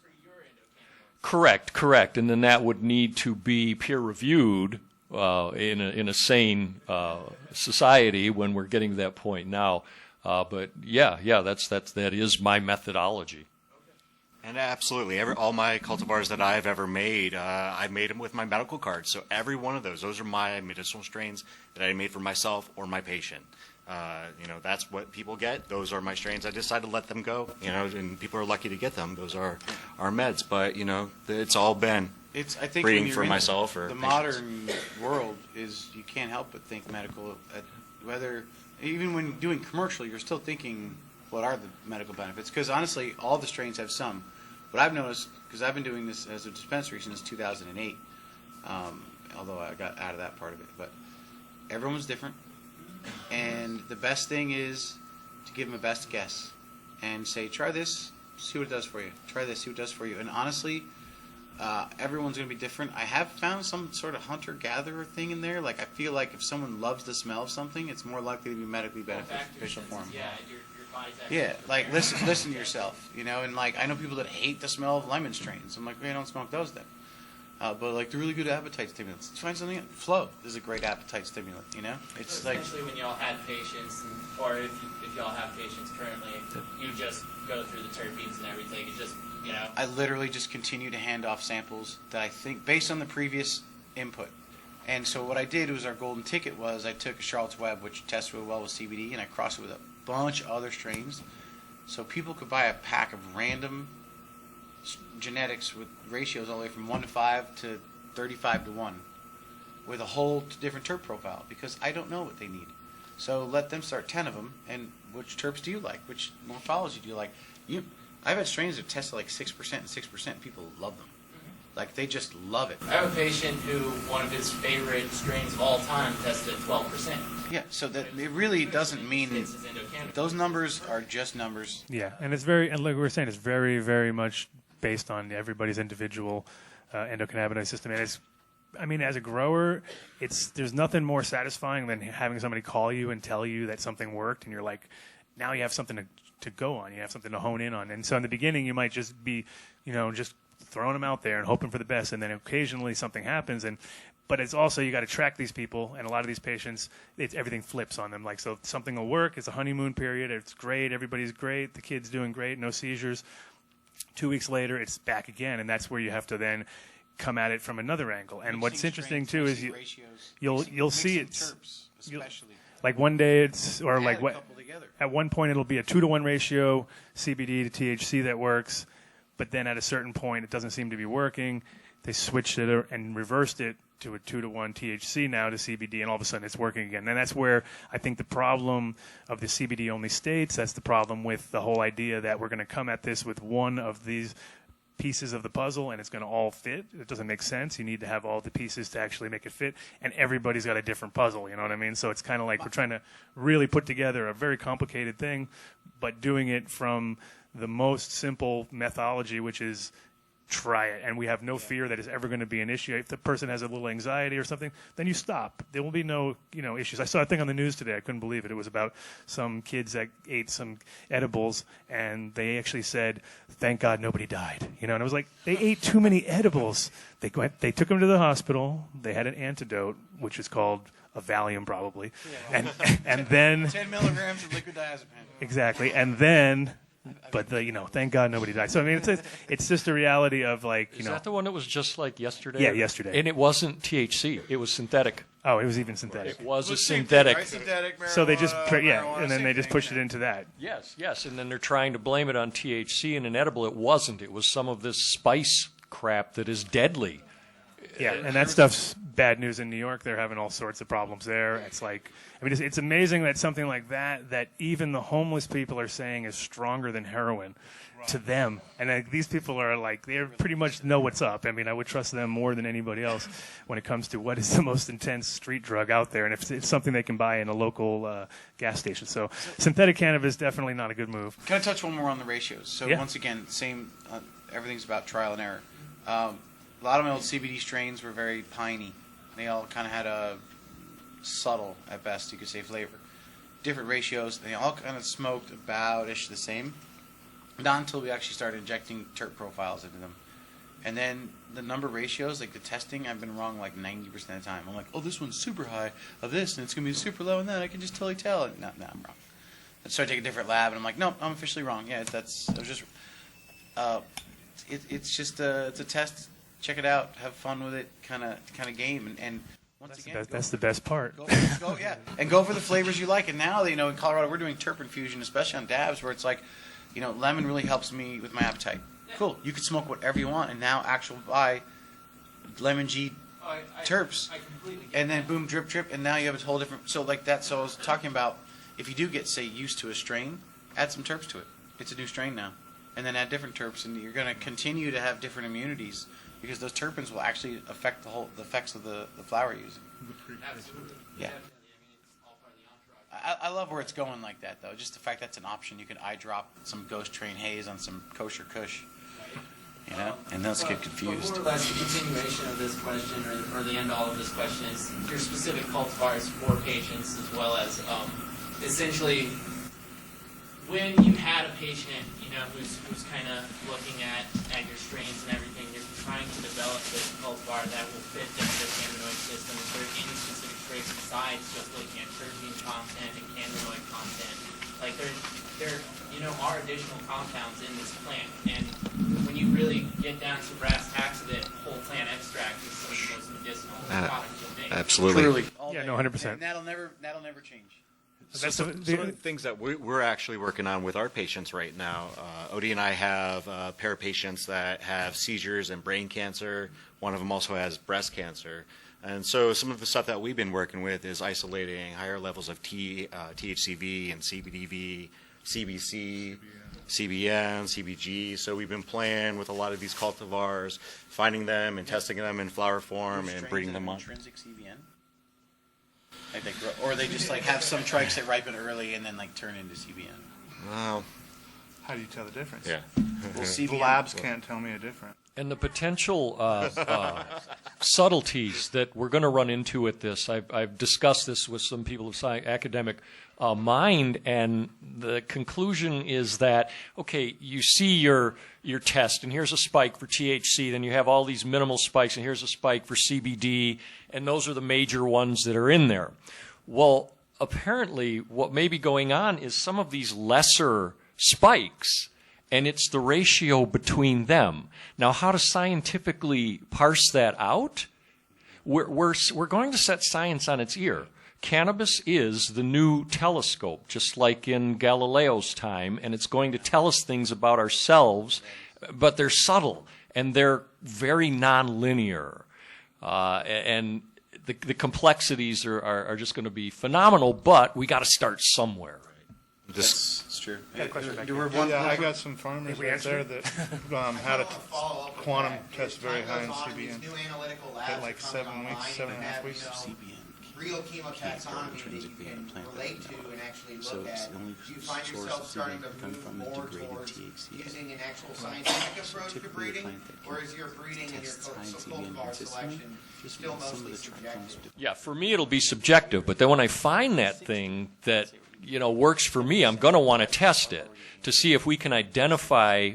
Correct. And then that would need to be peer-reviewed in a sane society when we're getting to that point now. But that is my methodology. And absolutely, all my cultivars that I've ever made, I made them with my medical card. So every one of those are my medicinal strains that I made for myself or my patient. That's what people get. Those are my strains. I decided to let them go, and people are lucky to get them. Those are our meds. But, it's all been I think breeding for myself or the patients. Modern world is you can't help but think medical. Even when doing commercial, you're still thinking, what are the medical benefits? Because honestly, all the strains have some. What I've noticed, because I've been doing this as a dispensary since 2008, although I got out of that part of it, but everyone's different. And the best thing is to give them a best guess and say, try this, see what it does for you. Try this, see what it does for you. And honestly, Everyone's going to be different. I have found some sort of hunter-gatherer thing in there. Like, I feel like if someone loves the smell of something, it's more likely to be medically beneficial for them. Yeah, your body's actually. Yeah, like, listen to yourself, you know? And, like, I know people that hate the smell of lemon strains. I'm like, well, don't smoke those then. But, like, they're really good appetite stimulants. Let's find something. Flow is a great appetite stimulant, you know? It's so essentially when y'all had patients, or if y'all have patients currently, you just go through the terpenes and everything. It's just, you know. I literally just continue to hand off samples that I think, based on the previous input. And so what I did was, our golden ticket was, I took a Charlotte's Web, which tests really well with CBD, and I crossed it with a bunch of other strains. So people could buy a pack of random genetics with ratios all the way from 1 to 5 to 35 to 1 with a whole different terp profile, because I don't know what they need. So let them start 10 of them, and which terps do you like? Which morphology do you like? I've had strains that tested like 6% and 6%. People love them. Like, they just love it. I have a patient who one of his favorite strains of all time tested at 12%. Yeah, so that it really doesn't mean those numbers are just numbers. Yeah, and it's very, and like we were saying, it's very, very much based on everybody's individual endocannabinoid system. And it's, I mean, as a grower, there's nothing more satisfying than having somebody call you and tell you that something worked, and you're like, now you have something to go on. You have something to hone in on. And so in the beginning, you might just be, just throwing them out there and hoping for the best, and then occasionally something happens. But it's also, you got to track these people, and a lot of these patients, everything flips on them. Like, so something will work. It's a honeymoon period. It's great. Everybody's great. The kid's doing great. No seizures. 2 weeks later, it's back again, and that's where you have to then come at it from another angle. And what's interesting too is you'll see it. Like one day it's, or like what, at one point it'll be a 2-to-1 ratio CBD to THC that works, but then at a certain point it doesn't seem to be working. They switched it and reversed it to a 2-to-1 THC now to CBD, and all of a sudden it's working again. And that's where I think the problem of the CBD-only states, that's the problem with the whole idea that we're going to come at this with one of these pieces of the puzzle and it's going to all fit. It doesn't make sense. You need to have all the pieces to actually make it fit, and everybody's got a different puzzle, you know what I mean? So it's kind of like we're trying to really put together a very complicated thing, but doing it from the most simple methodology, which is try it, and we have no fear that it's ever going to be an issue. If the person has a little anxiety or something, then you stop. There will be no, issues. I saw a thing on the news today. I couldn't believe it. It was about some kids that ate some edibles, and they actually said, "Thank God nobody died." And I was like, they ate too many edibles. They took them to the hospital. They had an antidote, which is called a Valium, probably, and then 10 milligrams of liquid diazepam. Exactly, and then. But thank God nobody died. So I mean, it's just a reality of like Is that the one that was just like yesterday? Yeah, yesterday. And it wasn't THC; it was synthetic. Oh, it was even synthetic. It was a synthetic. Right? Synthetic marijuana, so they just and then they just pushed it into that. Yes, and then they're trying to blame it on THC and an edible. It wasn't. It was some of this spice crap that is deadly. Yeah, and that stuff's bad news in New York. They're having all sorts of problems there. It's like, I mean, it's amazing that something like that even the homeless people are saying is stronger than heroin to them. And these people are like, they pretty much know what's up. I mean, I would trust them more than anybody else when it comes to what is the most intense street drug out there. And if it's something they can buy in a local gas station. So synthetic cannabis, definitely not a good move. Can I touch one more on the ratios? So yeah. Once again, same, everything's about trial and error. A lot of my old CBD strains were very piney. They all kind of had a subtle, at best, you could say, flavor. Different ratios. They all kind of smoked about-ish the same. Not until we actually started injecting terp profiles into them. And then the number ratios, like the testing, I've been wrong like 90% of the time. I'm like, oh, this one's super high of this, and it's going to be super low in that. I can just totally tell. No, I'm wrong. I started taking a different lab, and I'm like, nope, I'm officially wrong. Yeah, it's just it's a test. Check it out, have fun with it, kind of game, and once again, that's the best part. Go, and go for the flavors you like. And now, in Colorado, we're doing terp infusion, especially on dabs, where it's like, lemon really helps me with my appetite. Cool, you can smoke whatever you want, and now buy lemon G terps, and then boom, drip, drip, and now you have a whole different. So like that. So I was talking about if you do get used to a strain, add some terps to it. It's a new strain now, and then add different terps, and you're going to continue to have different immunities. Because those terpenes will actually affect the effects of the flower you're using. Absolutely. Yeah. Definitely. I mean, it's all part of the entourage. I love where it's going like that, though. Just the fact that's an option. You can eye drop some ghost train haze on some kosher kush. You know, and they'll get confused. More or less, the continuation of this question, or the end all of this question, is your specific cultivars for patients, as well as essentially when you had a patient, who's kind of looking at your strains and everything, you're trying to develop this cultivar that will fit their cannabinoid system. Is there any specific traits besides just looking at terpene content and cannabinoid content? Like there are additional compounds in this plant, and when you really get down to brass tacks of it, whole plant extract is some of the most medicinal products you'll make. Absolutely. Truly. Yeah, no, 100%. And that'll never change. So some of the things that we're actually working on with our patients right now, Odie and I have a pair of patients that have seizures and brain cancer. One of them also has breast cancer. And so some of the stuff that we've been working with is isolating higher levels of THCV and CBDV, CBC, CBN, CBG. So we've been playing with a lot of these cultivars, finding them and testing them in flower form and breeding them up. Intrinsic CBN? Like they grow, or they just like have some trikes that ripen early and then like turn into CBN. Wow. How do you tell the difference? Yeah. Well, The labs can't tell me a difference. And the potential subtleties that we're going to run into with this, I've discussed this with some people of academic mind, and the conclusion is that, okay, you see your test, and here's a spike for THC, then you have all these minimal spikes, and here's a spike for CBD, and those are the major ones that are in there. Well, apparently what may be going on is some of these lesser spikes, and it's the ratio between them. Now, how to scientifically parse that out? We're going to set science on its ear. Cannabis is the new telescope, just like in Galileo's time, and it's going to tell us things about ourselves, but they're subtle, and they're very nonlinear. And the complexities are just going to be phenomenal, but we got to start somewhere. That's true. Got a question back I got some farmers right there that had a quantum test very high in CBN at like 7 weeks, 7.5 weeks. Real chemotaxonomy that you can relate to and actually look at. Do you find yourself starting to move more towards using an actual scientific approach to breeding, or is your breeding and your cultivar selection still mostly subjective? Yeah, for me it'll be subjective, but then when I find that thing that works for me, I'm going to want to test it to see if we can identify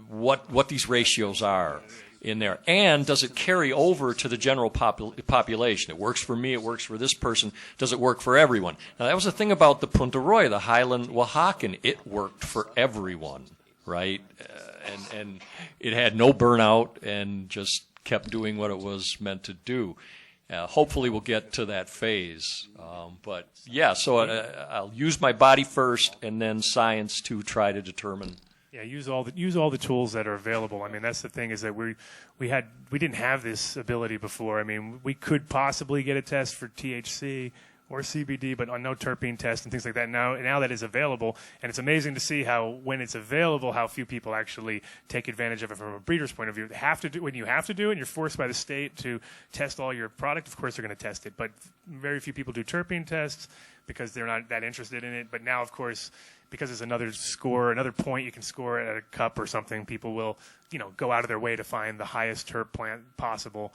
what these ratios are in there, and does it carry over to the general population? It works for me, it works for this person, does it work for everyone? Now that was the thing about the Punta Roy, the Highland Oaxacan, it worked for everyone, right? And it had no burnout and just kept doing what it was meant to do. Hopefully we'll get to that phase. But yeah, so I'll use my body first and then science to try to determine. Yeah, use all the tools that are available. I mean, that's the thing, is that we didn't have this ability before. I mean, we could possibly get a test for THC or CBD, but on no terpene test and things like that. Now that is available, and it's amazing to see how, when it's available, how few people actually take advantage of it from a breeder's point of view. When you have to do it, and you're forced by the state to test all your product, of course they're going to test it, but very few people do terpene tests because they're not that interested in it. But now, of course, because it's another point you can score at a cup or something, people will, go out of their way to find the highest terp plant possible.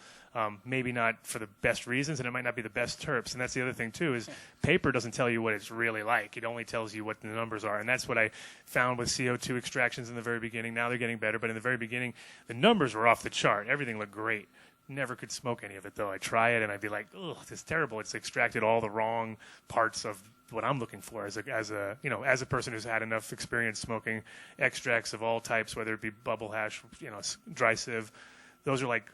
Maybe not for the best reasons, and it might not be the best terps. And that's the other thing too, is paper doesn't tell you what it's really like. It only tells you what the numbers are. And that's what I found with CO2 extractions in the very beginning. Now they're getting better, but in the very beginning, the numbers were off the chart. Everything looked great. Never could smoke any of it though. I'd try it and I'd be like, ugh, this is terrible. It's extracted all the wrong parts of what I'm looking for as a person who's had enough experience smoking extracts of all types, whether it be bubble hash, dry sieve. Those are like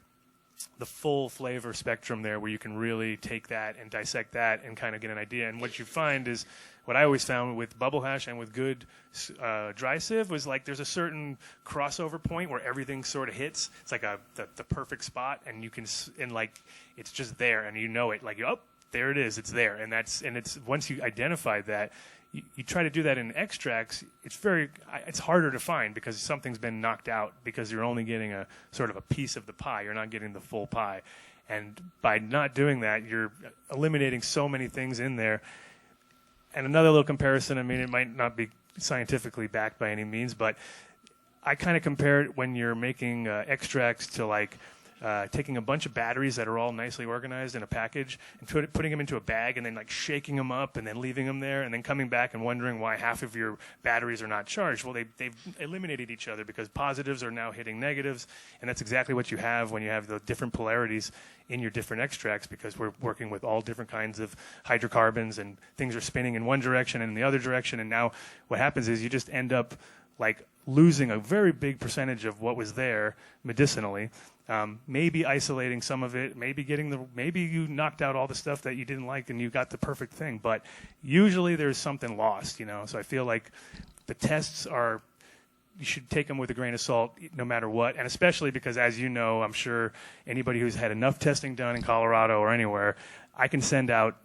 the full flavor spectrum there, where you can really take that and dissect that and kind of get an idea. And what you find is, what I always found with bubble hash and with good dry sieve was like there's a certain crossover point where everything sort of hits. It's like the perfect spot, and you can it's just there, and it like, oh, there it is, it's there. And it's once you identify that, you try to do that in extracts, it's harder to find because something's been knocked out, because you're only getting a sort of a piece of the pie. You're not getting the full pie. And by not doing that, you're eliminating so many things in there. And another little comparison, I mean, it might not be scientifically backed by any means, but I kind of compare it when you're making extracts to like taking a bunch of batteries that are all nicely organized in a package and putting them into a bag and then like shaking them up and then leaving them there and then coming back and wondering why half of your batteries are not charged. Well, they've eliminated each other because positives are now hitting negatives, and that's exactly what you have when you have the different polarities in your different extracts, because we're working with all different kinds of hydrocarbons and things are spinning in one direction and in the other direction. And now what happens is you just end up like losing a very big percentage of what was there medicinally. Maybe isolating some of it, maybe you knocked out all the stuff that you didn't like and you got the perfect thing, but usually there's something lost, So I feel like the tests you should take them with a grain of salt no matter what, and especially because, as you know, I'm sure anybody who's had enough testing done in Colorado or anywhere, I can send out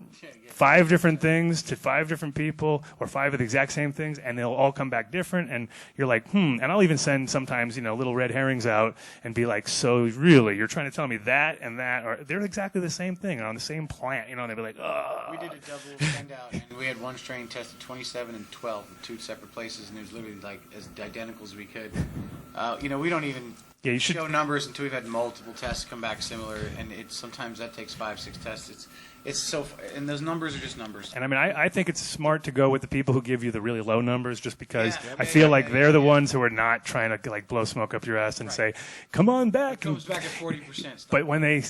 5 different things to 5 different people, or 5 of the exact same things, and they'll all come back different. And you're like, and I'll even send sometimes, little red herrings out and be like, so really, you're trying to tell me that and that, or they're exactly the same thing on the same plant, and they'll be like, oh. We did a double send out, and we had one strain tested 27 and 12 in 2 separate places, and it was literally like as identical as we could. We don't even show numbers until we've had multiple tests come back similar, and sometimes that takes 5-6 tests. It's so, and those numbers are just numbers. And I mean, I think it's smart to go with the people who give you the really low numbers, just because I feel like they're the ones who are not trying to like blow smoke up your ass and say, "Come on back." It comes back at 40%. But when they,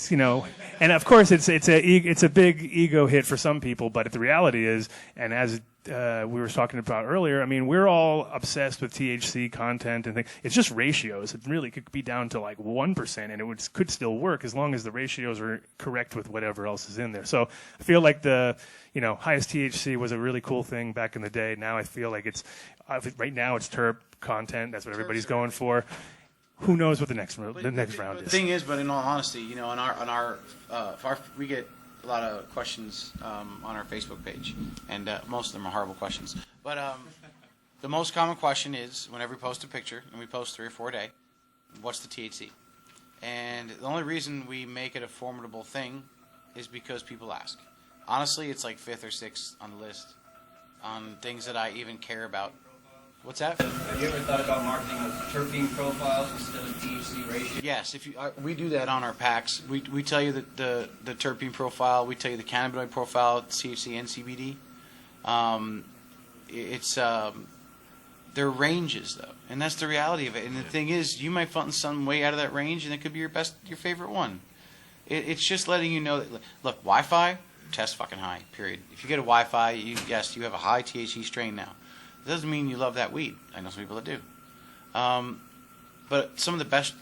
and of course it's a big ego hit for some people. But the reality is, and as we were talking about earlier, I mean, we're all obsessed with THC content and things. It's just ratios. It really could be down to like 1%, and it could still work as long as the ratios are correct with whatever else is in there. So I feel like the highest THC was a really cool thing back in the day. Now I feel like right now it's terp content. That's what everybody's going for. Who knows what the next round is? The thing is, but in all honesty, we get a lot of questions on our Facebook page, and most of them are horrible questions. But the most common question is, whenever we post a picture, and we post 3 or 4 a day, what's the THC? And the only reason we make it a formidable thing is because people ask. Honestly, it's like 5th or 6th on the list on things that I even care about. What's that? Have you ever thought about marketing with terpene profiles instead of THC ratio? Yes, we do that on our packs. We tell you the terpene profile. We tell you the cannabinoid profile, THC and CBD. They're ranges though, and that's the reality of it. And the thing is, you might find some way out of that range, and it could be your favorite one. It's just letting you know that, look, Wi-Fi, test fucking high. Period. If you get a Wi-Fi, you have a high THC strain now. It doesn't mean you love that weed. I know some people that do. But some of the best,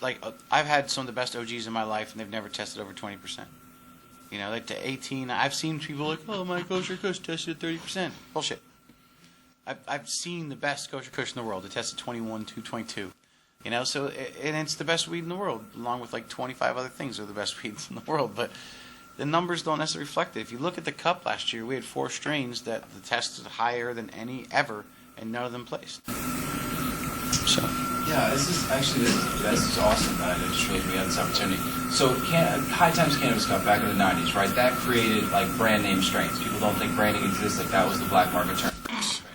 I've had some of the best OGs in my life, and they've never tested over 20%. Like to 18. I've seen people like, oh, my kosher kush tested 30%. Bullshit. I've seen the best kosher kush in the world. They tested 21 to 22. So, and it's the best weed in the world, along with like 25 other things are the best weeds in the world. But the numbers don't necessarily reflect it. If you look at the cup last year, we had 4 strains that the tested higher than any ever, and none of them placed. So yeah, this is awesome that I just realized we had this opportunity. So High Times Cannabis Cup back in the 90s, right? That created like brand name strains. People don't think branding exists, like that was the black market term.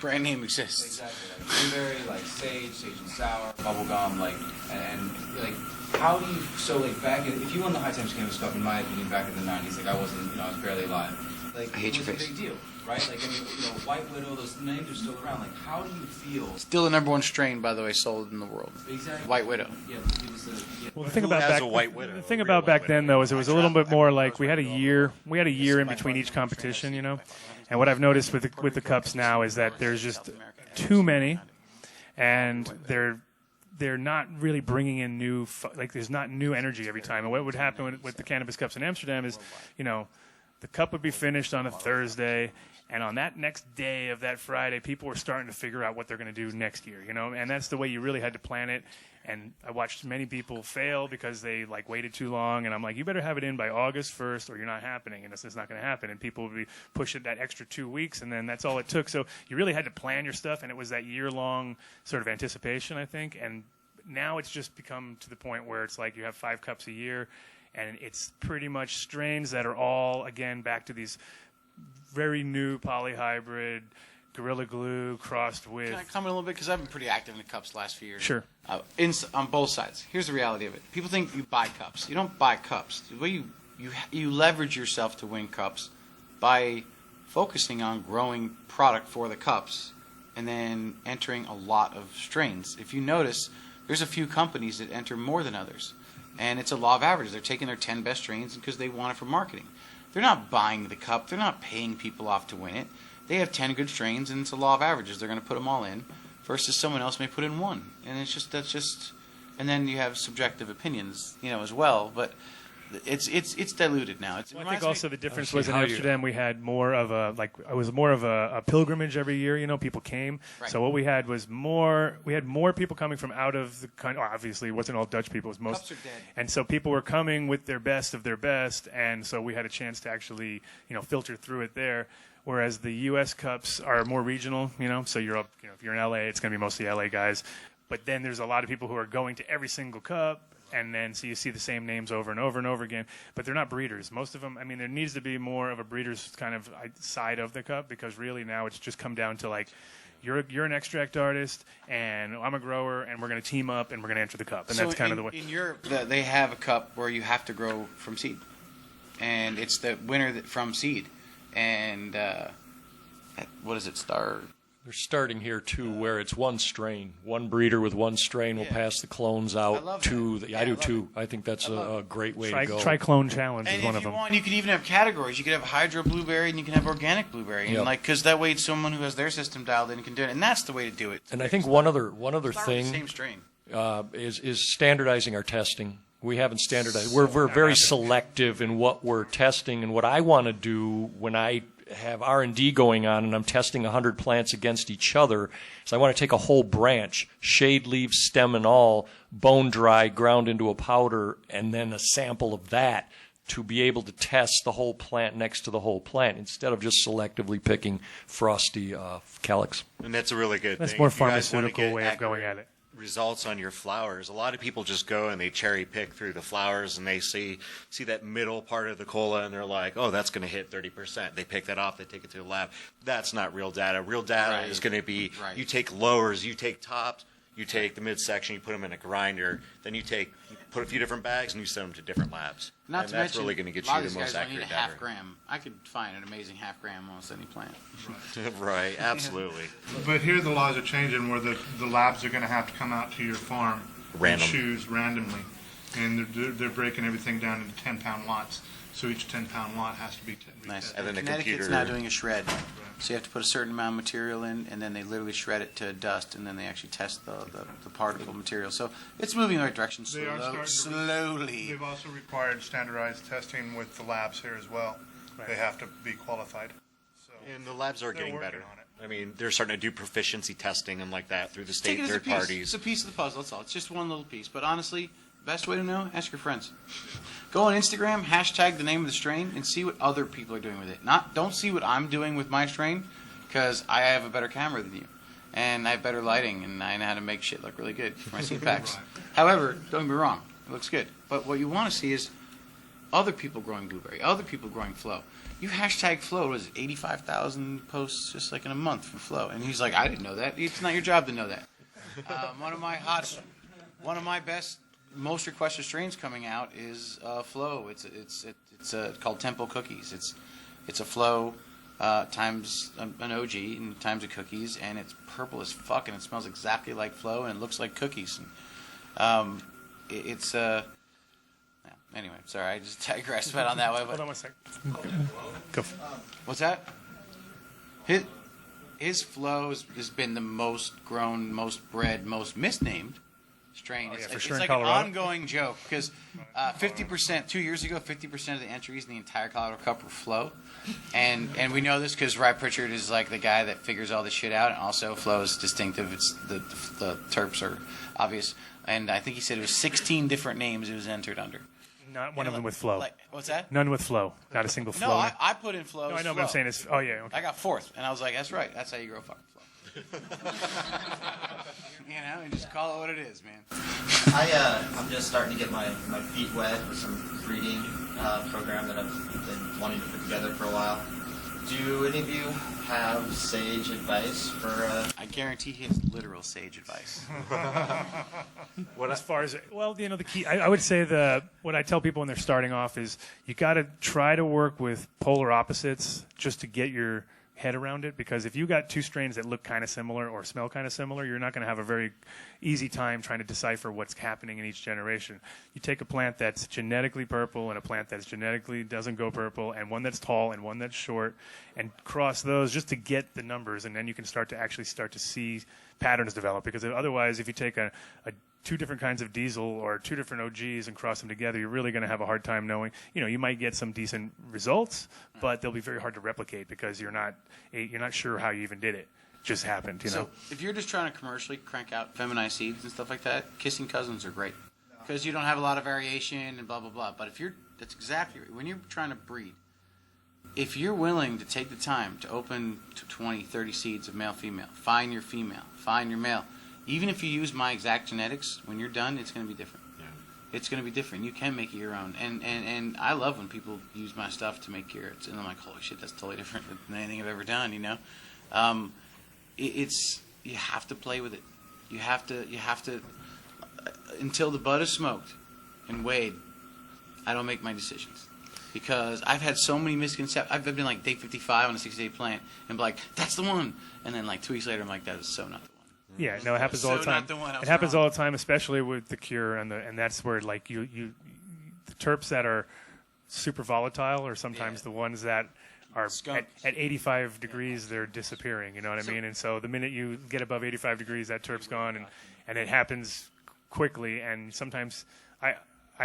Brand name exists. Exactly. Like blueberry, like sage and sour, bubblegum, and how do you, if you won the High Times Cannabis Cup, in my opinion, back in the 90s, I wasn't, I was barely alive. I hate your face. It was a big deal, right? White Widow, those names are still around. How do you feel? Still the number 1 strain, by the way, sold in the world. Exactly. White Widow. Yeah. Well, the thing about back then, though, is it was a little bit more like we had a year in between each competition, And what I've noticed with the cups now is that there's just too many, and they're not really bringing in there's not new energy every time. And what would happen with the cannabis cups in Amsterdam is, the cup would be finished on a Thursday, and on that next day of that Friday, people were starting to figure out what they're going to do next year, and that's the way you really had to plan it. And I watched many people fail because they waited too long, and I'm like, you better have it in by August 1st or you're not happening, and it's not going to happen. And people would be pushing that extra 2 weeks, and then that's all it took. So you really had to plan your stuff, and it was that year-long sort of anticipation, I think. And now it's just become to the point where it's like you have 5 cups a year, and it's pretty much strains that are all, again, back to these very new polyhybrid Gorilla Glue crossed with. Can I comment a little bit? Because I've been pretty active in the cups the last few years. Sure. On both sides. Here's the reality of it. People think you buy cups. You don't buy cups. The way you leverage yourself to win cups by focusing on growing product for the cups and then entering a lot of strains. If you notice, there's a few companies that enter more than others. And it's a law of averages. They're taking their 10 best strains because they want it for marketing. They're not buying the cup. They're not paying people off to win it. They have 10 good strains, and it's a law of averages. They're going to put them all in versus someone else may put in one. And that's just, and then you have subjective opinions, as well. But it's diluted now. I think also the difference was in Amsterdam we had more of a pilgrimage every year. People came. Right. So what we had was we had more people coming from out of the country. Obviously, it wasn't all Dutch people. It was most. Cups are dead. And so people were coming with their best of their best, and so we had a chance to actually filter through it there. Whereas the U.S. Cups are more regional. So you're up. If you're in L.A., it's going to be mostly L.A. guys. But then there's a lot of people who are going to every single cup. And then so you see the same names over and over and over again, but they're not breeders. Most of them, there needs to be more of a breeder's kind of side of the cup, because really now it's just come down to like, you're an extract artist and I'm a grower and we're going to team up and we're going to enter the cup. And So that's kind of the way. In Europe, they have a cup where you have to grow from seed, and it's the winner from seed. And what is it? They're starting here too, where it's one strain, one breeder with one strain will pass the clones out to. I do too. I think that's a great way to go. Try clone challenge is one of them. Want, you can even have categories. You could have hydro blueberry and you can have organic blueberry, and because that way someone who has their system dialed in can do it, and that's the way to do it. And I think one other thing same strain. Is standardizing our testing. We haven't standardized. We're very selective in what we're testing, and what I want to do when I have R&D going on and I'm testing 100 plants against each other, so I want to take a whole branch, shade leaves, stem and all, bone dry, ground into a powder, and then a sample of that to be able to test the whole plant next to the whole plant instead of just selectively picking frosty calyx. And that's a really good thing. That's more pharmaceutical way of going at it. Results on your flowers. A lot of people just go and they cherry pick through the flowers and they see that middle part of the cola and they're like, oh, that's going to hit 30%. They pick that off, they take it to the lab. That's not real data. Real data is going to be you take lowers, you take tops, you take the midsection, you put them in a grinder, then you put a few different bags and you send them to different labs. Not and to that's mention, really going to get a lot you of the these most guys don't need accurate a half data. gram. I could find an amazing half gram on almost any plant. Right, absolutely. But here the laws are changing where the labs are going to have to come out to your farm and choose randomly. And they're breaking everything down into 10-pound lots. So each 10-pound lot has to be nice. And then the Connecticut's now doing a shred. So you have to put a certain amount of material in, and then they literally shred it to dust, and then they actually test the particle material. So it's moving in the right direction slowly. They've also required standardized testing with the labs here as well. Right. They have to be qualified. So and the labs are getting better. I mean, they're starting to do proficiency testing and like that through the state third parties. It's a piece of the puzzle, that's all. It's just one little piece. But honestly, best way to know, ask your friends. Go on Instagram, hashtag the name of the strain, and see what other people are doing with it. Don't see what I'm doing with my strain, because I have a better camera than you. And I have better lighting, and I know how to make shit look really good for my seed packs. However, don't get me wrong, it looks good. But what you want to see is other people growing blueberry, other people growing flow. You hashtag flow, was it 85,000 posts just like in a month for flow? And he's like, I didn't know that. It's not your job to know that. One of my best, most requested strains coming out is flow. It's called Temple Cookies. It's a flow times an OG and times a cookies, and it's purple as fuck, and it smells exactly like flow, and it looks like cookies. And anyway, sorry, I just digressed on that way. But hold on one second. Go. What's that? His flow has been the most grown, most bred, most misnamed strain. It's like an ongoing joke because 50%, 2 years ago, 50% of the entries in the entire Colorado Cup were flow. And we know this because Rye Pritchard is like the guy that figures all this shit out, and also flow is distinctive. It's the terps are obvious. And I think he said it was 16 different names it was entered under. Not one of them with flow. What's that? None with flow. Not a single flow. No, I put in flow. No, I know, but I'm saying it's. Oh yeah. Okay. I got fourth, and I was like, "That's right. That's how you grow fucking flow." You just call it what it is, man. I'm just starting to get my feet wet with some breeding program that I've been wanting to put together for a while. Do any of you have sage advice for? I guarantee he has literal sage advice. As far as the key, I would say what I tell people when they're starting off is you got to try to work with polar opposites just to get your head around it, because if you got two strains that look kind of similar or smell kind of similar, you're not going to have a very easy time trying to decipher what's happening in each generation. You take a plant that's genetically purple and a plant that's genetically doesn't go purple, and one that's tall and one that's short, and cross those just to get the numbers, and then you can start to see patterns develop. Because otherwise, if you take two different kinds of diesel or two different OGs and cross them together, you're really going to have a hard time knowing. You might get some decent results, but they'll be very hard to replicate because you're not sure how you even did it. Just happened, So if you're just trying to commercially crank out feminized seeds and stuff like that, kissing cousins are great because you don't have a lot of variation and blah blah blah. But that's exactly right. When you're trying to breed, if you're willing to take the time to open to 20, 30 seeds of male, female, find your female, find your male. Even if you use my exact genetics, when you're done, it's going to be different. Yeah. It's going to be different. You can make it your own. And I love when people use my stuff to make carrots. And I'm like, holy shit, that's totally different than anything I've ever done, you have to play with it. You have to, until the bud is smoked and weighed, I don't make my decisions. Because I've had so many misconceptions. I've been like day 55 on a 60-day plant and be like, that's the one. And then like 2 weeks later, I'm like, that is so not the one. Yeah, no, it happens all the time. It happens all the time, especially with the cure, and that's where like the terps that are super volatile are sometimes the ones that are at 85 degrees, they're disappearing. You know what I mean? And so the minute you get above 85 degrees, that terp's gone, and it happens quickly. And sometimes I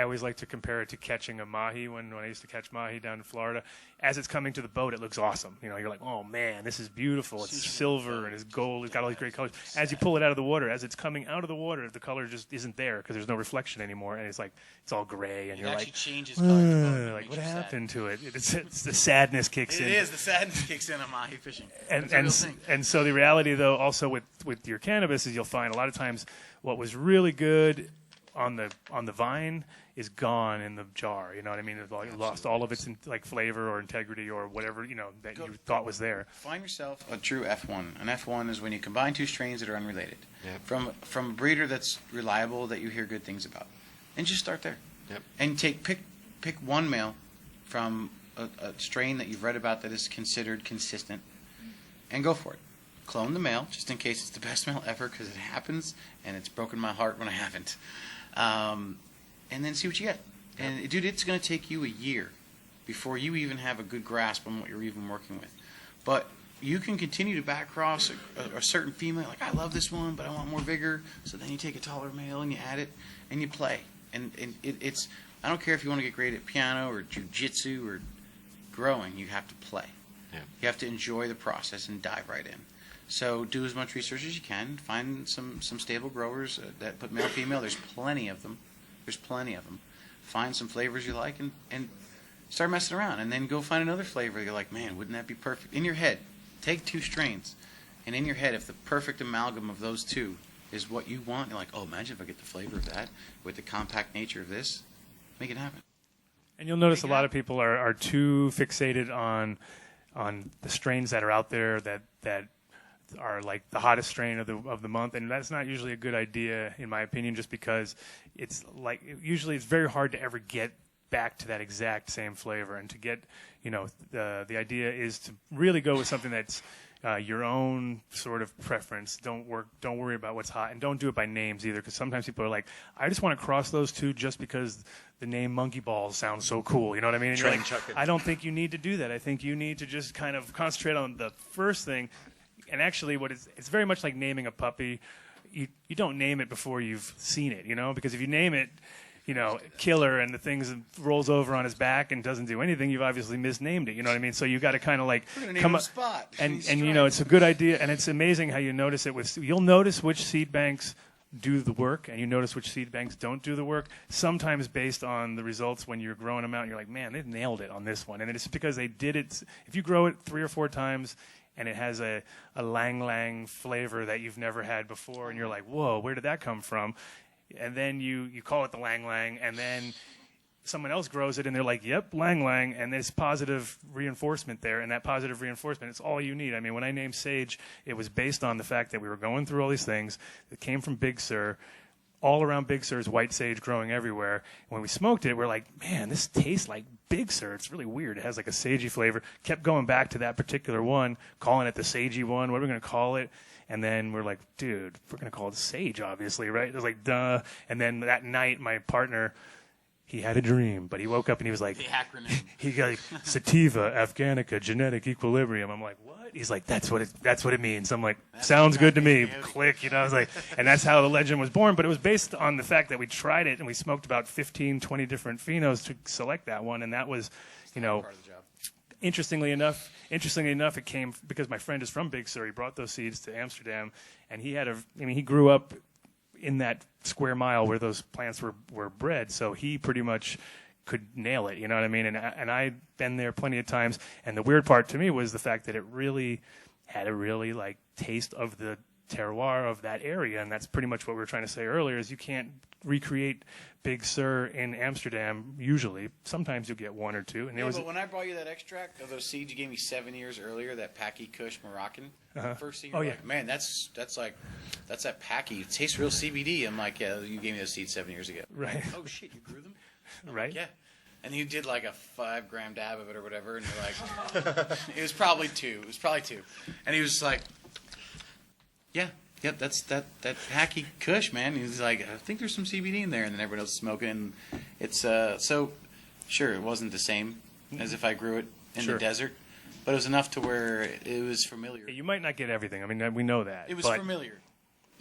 always like to compare it to catching a mahi when I used to catch mahi down in Florida. As it's coming to the boat, it looks awesome. You're like, oh man, this is beautiful. It's silver and it's gold. It's got all these great colors. As you pull it out of the water, as it's coming out of the water, the color just isn't there because there's no reflection anymore, and it's like it's all gray, and you're like, changes color like what happened to it? It's the sadness kicks in. It is the sadness kicks in on mahi fishing. And so the reality though, also with your cannabis, is you'll find a lot of times what was really good on the vine is gone in the jar. You know what I mean? It lost all of its flavor or integrity or whatever that you thought was there. Find yourself a true F1. An F1 is when you combine two strains that are unrelated from a breeder that's reliable that you hear good things about, and just start there. Yep. And pick one male from a strain that you've read about that is considered consistent, and go for it. Clone the male just in case it's the best male ever, because it happens, and it's broken my heart when I haven't. And then see what you get. And dude, it's going to take you a year before you even have a good grasp on what you're even working with. But you can continue to back cross a certain female. Like, I love this one, but I want more vigor. So then you take a taller male and you add it and you play. And it's I don't care if you want to get great at piano or jiu-jitsu or growing. You have to play. Yeah. You have to enjoy the process and dive right in. So do as much research as you can. Find some stable growers that put male, female. There's plenty of them. Find some flavors you like and start messing around. And then go find another flavor. You're like, man, wouldn't that be perfect? In your head, take two strains. And in your head, if the perfect amalgam of those two is what you want, you're like, oh, imagine if I get the flavor of that with the compact nature of this. Make it happen. And you'll notice a lot of people are too fixated on the strains that are out there that are like the hottest strain of the month, and that's not usually a good idea in my opinion, just because it's like usually it's very hard to ever get back to that exact same flavor. And to get the idea is to really go with something that's your own sort of preference. Don't worry about what's hot, and don't do it by names either, because sometimes people are like, I just want to cross those two just because the name Monkey Balls sounds so cool. You know what I mean? And you're like, I don't think you need to do that. I think you need to just kind of concentrate on the first thing. And actually, it's very much like naming a puppy. You don't name it before you've seen it, because if you name it, Killer, and the thing rolls over on his back and doesn't do anything, you've obviously misnamed it. You know what I mean? So you got to kind of like come up, spot. and it's a good idea, and it's amazing how you notice it you'll notice which seed banks do the work, and you notice which seed banks don't do the work, sometimes based on the results when you're growing them out. And you're like, man, they nailed it on this one. And it's because they did it. If you grow it 3 or 4 times, and it has a lang lang flavor that you've never had before, and you're like, whoa, where did that come from? And then you call it the lang lang, and then someone else grows it and they're like, yep, lang lang, and there's positive reinforcement there, and that positive reinforcement, it's all you need. I mean, when I named Sage, it was based on the fact that we were going through all these things that came from Big Sur. All around Big Sur's white sage growing everywhere. When we smoked it, we're like, man, this tastes like Big Sur. It's really weird. It has like a sagey flavor. Kept going back to that particular one, calling it the sagey one. What are we going to call it? And then we're like, dude, we're going to call it Sage, obviously, right? It was like, duh. And then that night, my partner, he had a dream, but he woke up and he was like, The acronym. he got like, Sativa, Afghanica, Genetic Equilibrium. I'm like, what? He's like, that's what it means. I'm like, sounds good to me. Click, you know. I was like, and that's how the legend was born. But it was based on the fact that we tried it and we smoked about 15, 20 different phenos to select that one, and that was, you know, Part of the job. Interestingly enough, it came because my friend is from Big Sur. He brought those seeds to Amsterdam, and he grew up in that square mile where those plants were bred, so he pretty much could nail it, you know what I mean? And I'd been there plenty of times, and the weird part to me was the fact that it really had a really like taste of the terroir of that area, and that's pretty much what we were trying to say earlier, is you can't recreate Big Sur in Amsterdam usually. Sometimes you'll get one or two. And But when I brought you that extract of those seeds you gave me 7 years earlier, that Paki Kush Moroccan, first seed, you're like, man, that's that Paki. It tastes real CBD. I'm like, yeah, you gave me those seeds 7 years ago. Right. Oh shit, you grew them? Right. Yeah. And you did like a 5-gram dab of it or whatever, and you're like, it was probably two. And he was like, yeah, that's that Paki Kush, man. He was like, I think there's some CBD in there, and then everyone else is smoking. And it's so sure it wasn't the same as if I grew it in the desert, but it was enough to where it was familiar. You might not get everything. I mean, we know that. It was familiar.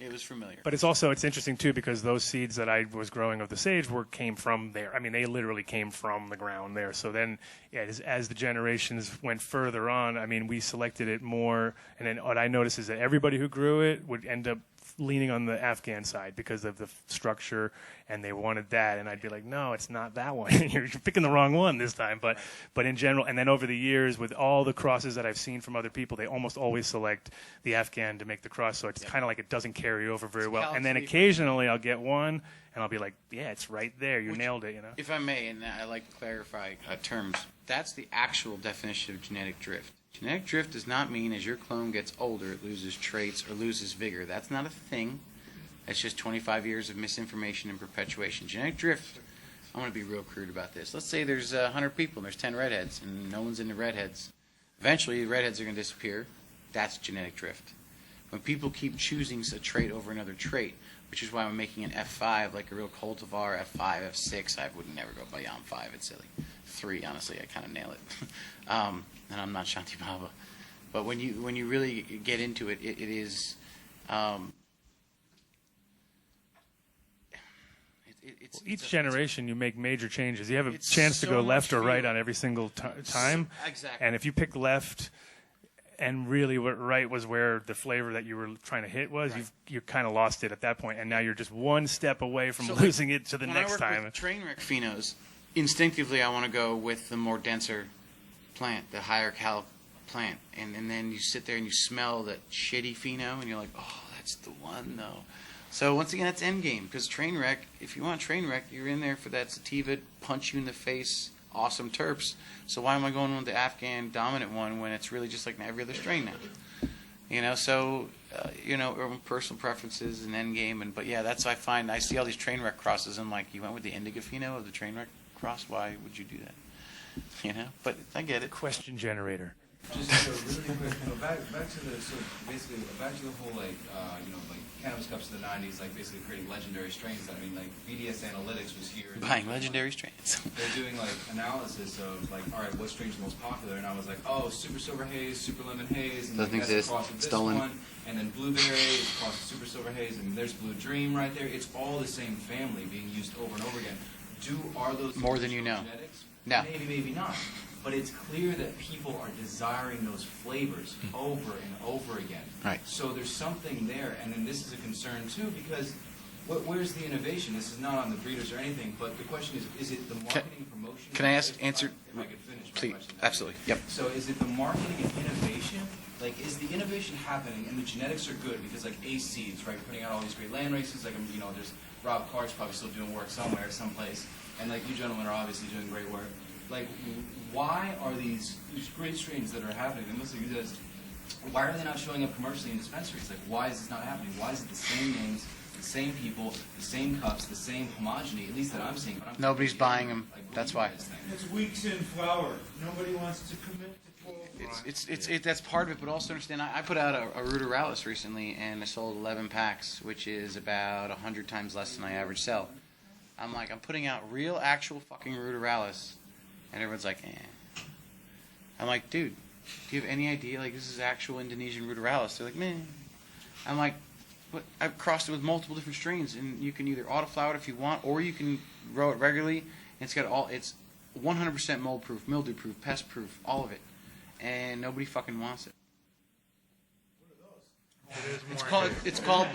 It was familiar. But it's interesting too, because those seeds that I was growing of the sage came from there. I mean, they literally came from the ground there. So then, as the generations went further on, I mean, we selected it more. And then what I noticed is that everybody who grew it would end up leaning on the Afghan side because of the structure, and they wanted that. And I'd be like, no, it's not that one. You're picking the wrong one this time. But in general, and then over the years, with all the crosses that I've seen from other people, they almost always select the Afghan to make the cross. So it's kind of like it doesn't carry over very well. And then occasionally I'll get one, and I'll be like, yeah, it's right there. You nailed it, you know? If I may, and I like to clarify terms, that's the actual definition of genetic drift. Genetic drift does not mean as your clone gets older, it loses traits or loses vigor. That's not a thing. That's just 25 years of misinformation and perpetuation. Genetic drift, I'm going to be real crude about this. Let's say there's 100 people and there's 10 redheads, and no one's into redheads. Eventually, the redheads are going to disappear. That's genetic drift. When people keep choosing a trait over another trait, which is why I'm making an F5, like a real cultivar, F5, F6. I would never go beyond 5. It's silly. 3, honestly, I kind of nail it. And I'm not Shanti Baba. But when you really get into it, it is... each generation, you make major changes. You have a chance to go left or right on every single time. Exactly. And if you pick left, and really what right was where the flavor that you were trying to hit was, you kind of lost it at that point, and now you're just one step away from losing it to the next time. When I work with train wreck phenos, instinctively I want to go with the more denser plant, the higher cal plant, and then you sit there and you smell that shitty pheno, and you're like, oh, that's the one though. So once again, that's end game, because train wreck, if you want train wreck, you're in there for that sativa, punch you in the face, awesome terps. So why am I going with the Afghan dominant one when it's really just like every other strain now? You know, so urban personal preferences and end game, but yeah, that's I find I see all these train wreck crosses. And I'm like, you went with the indica pheno of the train wreck cross. Why would you do that? You know, but I get it. Question generator. Just really quick, back to the whole like cannabis cups of the '90s, like basically creating legendary strains. I mean, like BDS Analytics was here. Buying legendary strains. They're doing like analysis of like, all right, what strains are most popular? And I was like, oh, super silver haze, super lemon haze, and doesn't exist. Stolen. One, and then blueberry is across the super silver haze, and there's Blue Dream right there. It's all the same family being used over and over again. Are those more than you know? Genetics? No. Maybe not. But it's clear that people are desiring those flavors over and over again. Right. So there's something there, and then this is a concern too, because where's the innovation? This is not on the breeders or anything, but the question is it the marketing promotion? Can I answer? If I could finish my Please, question. absolutely. Yep. So is it the marketing and innovation? Like, is the innovation happening, and the genetics are good, because like THSeeds, right, putting out all these great land races, like, there's Rob Clark's probably still doing work somewhere, someplace. and like you gentlemen are obviously doing great work. Like, why are these great strains that are happening, they mostly exist, why are they not showing up commercially in dispensaries? Like, why is this not happening? Why is it the same names, the same people, the same cups, the same homogeny, at least that I'm seeing? But Nobody's buying them. Like, That's why. It's weeks in flower. Nobody wants to commit to 12. That's part of it, but also understand, I put out a Ruderalis recently, and I sold 11 packs, which is about 100 times less than I average sell. I'm like, I'm putting out real, actual fucking Ruderalis, and everyone's like, eh. I'm like, dude, do you have any idea? Like, this is actual Indonesian Ruderalis. They're like, meh. I'm like, but I've crossed it with multiple different strains, and you can either autoflower it if you want, or you can grow it regularly. And it's 100% mold proof, mildew proof, pest proof, all of it, and nobody fucking wants it. It's called.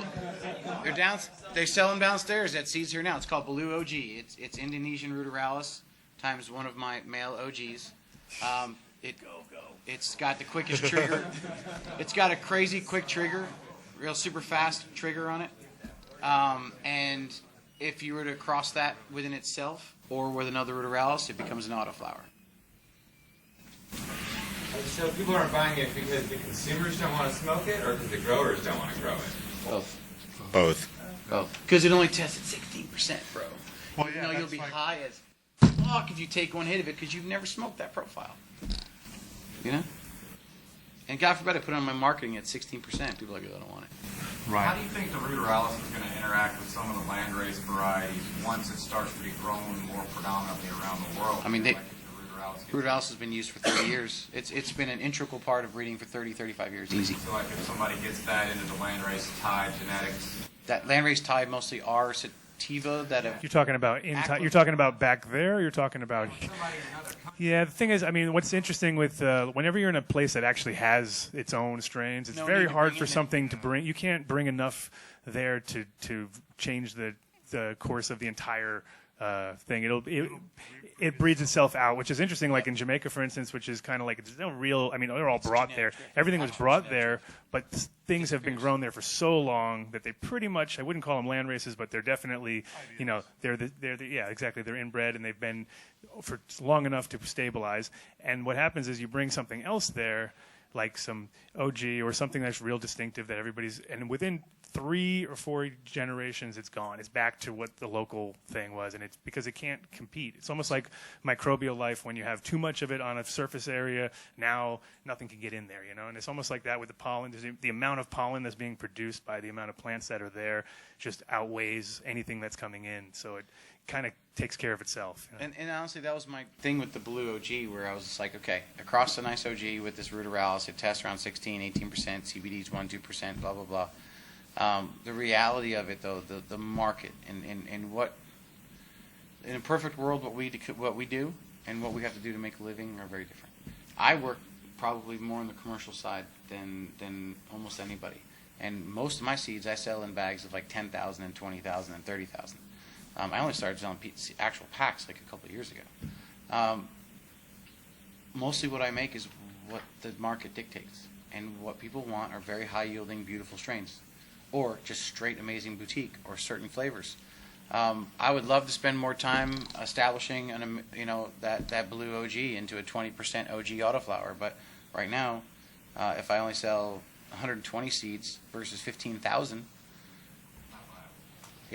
They sell them downstairs at Seeds here now. It's called Blue OG. It's Indonesian Ruderalis times one of my male OGs. It's got the quickest trigger. It's got a crazy quick trigger, real super fast trigger on it. And if you were to cross that within itself or with another Ruderalis, it becomes an autoflower. So people aren't buying it because the consumers don't want to smoke it, or because the growers don't want to grow it? Both. Because it only tests at 16%, bro. Well, yeah, You'll be high as fuck if you take one hit of it because you've never smoked that profile. You know? And God forbid I put it on my marketing at 16%. People are like, I don't want it. Right. How do you think the Ruderalis is going to interact with some of the landrace varieties once it starts to be grown more predominantly around the world? I mean, Ruderalis has been used for 30 years. It's been an integral part of breeding for 30, 35 years. Easy. So like if somebody gets that into the landrace tide genetics? That landrace tide mostly are sativa that have... You're talking about you're talking about back there, or you're talking about... Yeah, the thing is, I mean, what's interesting with whenever you're in a place that actually has its own strains, it's very hard for something to bring. You can't bring enough there to change the course of the entire thing. It breeds itself out, which is interesting. Like in Jamaica, for instance, which is kind of like there's no real. I mean, they're all brought there. Everything was brought there, but things have been grown there for so long that they pretty much. I wouldn't call them land races, but they're definitely, they're yeah, exactly. They're inbred and they've been for long enough to stabilize. And what happens is you bring something else there, like some OG or something that's real distinctive that everybody's, and within 3 or 4 generations, it's gone. It's back to what the local thing was, and it's because it can't compete. It's almost like microbial life. When you have too much of it on a surface area, now nothing can get in there, And it's almost like that with the pollen. The amount of pollen that's being produced by the amount of plants that are there just outweighs anything that's coming in. So it kind of takes care of itself. And honestly, that was my thing with the Blue OG, where I was just like, okay, across the nice OG with this Ruderalis, it tests around 16, 18%, CBD's 1-2%, blah, blah, blah. The reality of it, though, the market and what, in a perfect world, what we do and what we have to do to make a living are very different. I work probably more on the commercial side than almost anybody. And most of my seeds I sell in bags of like 10,000 and 20,000 and 30,000. I only started selling actual packs like a couple of years ago. Mostly what I make is what the market dictates. And what people want are very high-yielding, beautiful strains. Or just straight amazing boutique or certain flavors. I would love to spend more time establishing that Blue OG into a 20% OG autoflower. But right now, if I only sell 120 seeds versus 15,000,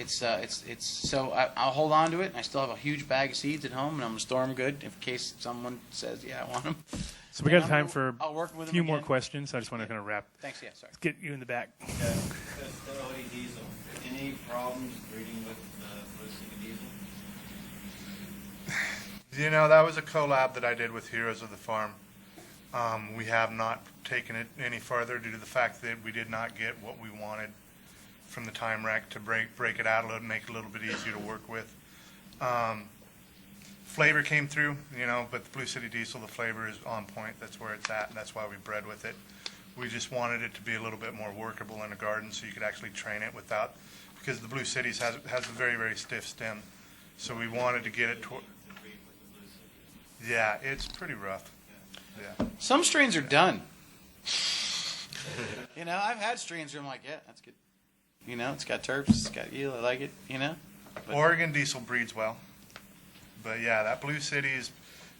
so I'll hold on to it. And I still have a huge bag of seeds at home, and I'm gonna store them good in case someone says, "Yeah, I want them." So we got time for I'll work with a few them more again. questions. I just want to kind of wrap. Thanks. Yeah, sorry. Let's get you in the back. The Odie diesel. Any problems breeding with the Blue City diesel? That was a collab that I did with Heroes of the Farm. We have not taken it any further due to the fact that we did not get what we wanted from the time rack to break it out a little, make it a little bit easier to work with. Flavor came through, but the Blue City Diesel, the flavor is on point. That's where it's at, and that's why we bred with it. We just wanted it to be a little bit more workable in a garden, so you could actually train it without, because the Blue Cities has a very, very stiff stem. So we wanted to get it to. Yeah, it's pretty rough. Yeah. Some strains are done. I've had strains where I'm like, yeah, that's good. It's got terps, it's got yield, I like it. But Oregon Diesel breeds well. But yeah, that Blue City is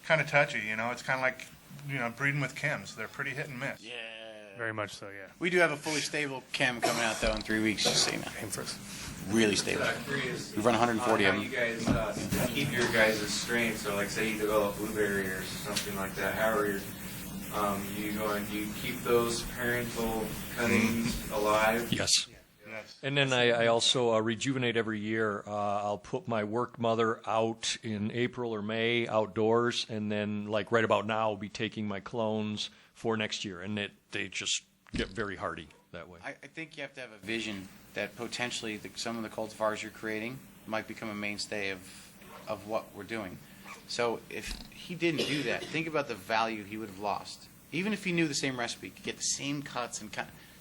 kind of touchy. You know, it's kind of like, you know, breeding with chems. They're pretty hit and miss. Yeah. Very much so, yeah. We do have a fully stable chem coming out though in 3 weeks. Just so you know. Aim first. Really stable. I'm curious. We run 140 of how them. you guys keep your guys' strain. So, like, say you develop blueberry or something like that. How are do you keep those parental cuttings alive? Yes. Yes. And then I also rejuvenate every year. I'll put my work mother out in April or May outdoors, and then like right about now, I'll be taking my clones for next year, and they just get very hardy that way. I think you have to have a vision that potentially some of the cultivars you're creating might become a mainstay of what we're doing. So if he didn't do that, think about the value he would have lost. Even if he knew the same recipe, could get the same cuts and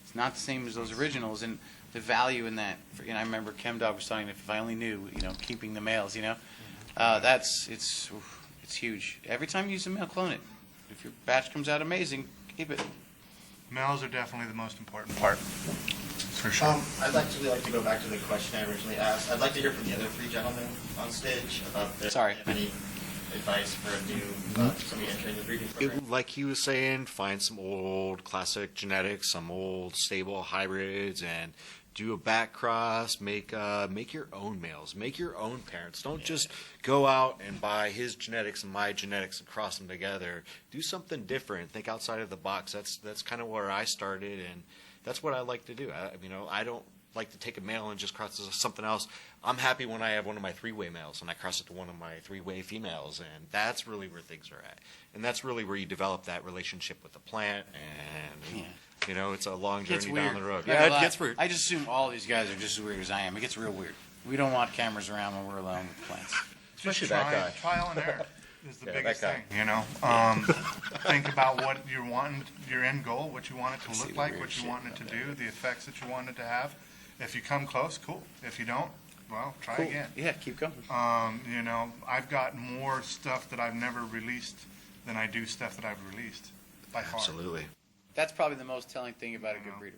it's not the same as those originals, and the value in that. I remember ChemDog was telling me if I only knew, keeping the males, it's huge. Every time you use a male, clone it. If your batch comes out amazing, keep it. Males are definitely the most important part, for sure. I'd actually like to go back to the question I originally asked. I'd like to hear from the other three gentlemen on stage about any advice for a new somebody entering the breeding program. Like he was saying, find some old classic genetics, some old stable hybrids, and do a back cross. Make your own males. Make your own parents. Don't just go out and buy his genetics and my genetics and cross them together. Do something different. Think outside of the box. That's kind of where I started, and that's what I like to do. I don't like to take a male and just cross it to something else. I'm happy when I have one of my three-way males and I cross it to one of my three-way females, and that's really where things are at. And that's really where you develop that relationship with the plant, and it's a long journey down the road. Yeah, it gets weird. I just assume all these guys are just as weird as I am. It gets real weird. We don't want cameras around when we're alone with plants. Especially that guy. Trial and error is the biggest that thing, Think about what you're wanting, your end goal, what you want it to look like, what you want it to do, the effects that you want it to have. If you come close, cool. If you don't, well, try again. Yeah, keep going. I've got more stuff that I've never released than I do stuff that I've released, by far. Absolutely. That's probably the most telling thing about a good breeder.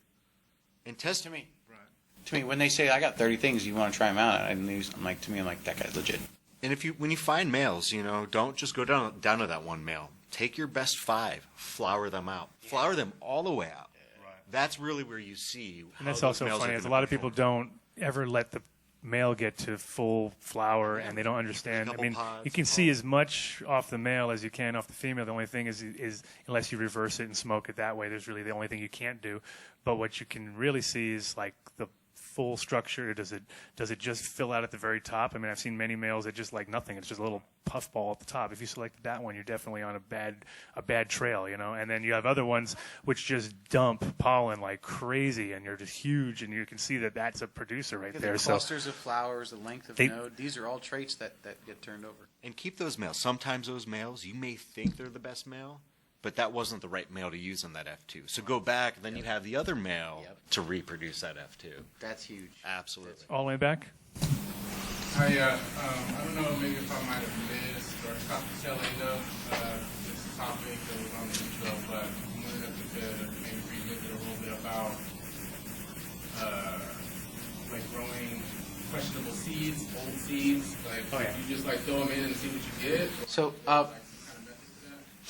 And test to me. Right. To me, when they say, I got 30 things, you want to try them out, I'm like, that guy's legit. And when you find males, don't just go down to that one male. Take your best 5, flower them out. Yeah. Flower them all the way out. Yeah. Right. That's really where you see how and that's also funny, is a lot of people don't ever let the male get to full flower, and they don't understand. I mean, you can see as much off the male as you can off the female. The only thing is unless you reverse it and smoke it that way, there's really the only thing you can't do. But what you can really see is like the full structure. Does it just fill out at the very top? I mean, I've seen many males that just like nothing. It's just a little puffball at the top. If you selected that one, you're definitely on a bad trail, And then you have other ones which just dump pollen like crazy, and you're just huge, and you can see that that's a producer right there. The clusters of flowers, the length of node, these are all traits that get turned over. And keep those males. Sometimes those males, you may think they're the best male, but that wasn't the right male to use on that F2. So go back, and then you have the other male to reproduce that F2. That's huge. Absolutely. All the way back? I don't know, maybe if I might have missed or stopped the tail end of this topic that was on the intro, but I wondered if we could maybe revisit a little bit about like growing questionable seeds, old seeds. You just throw them in and see what you get. So,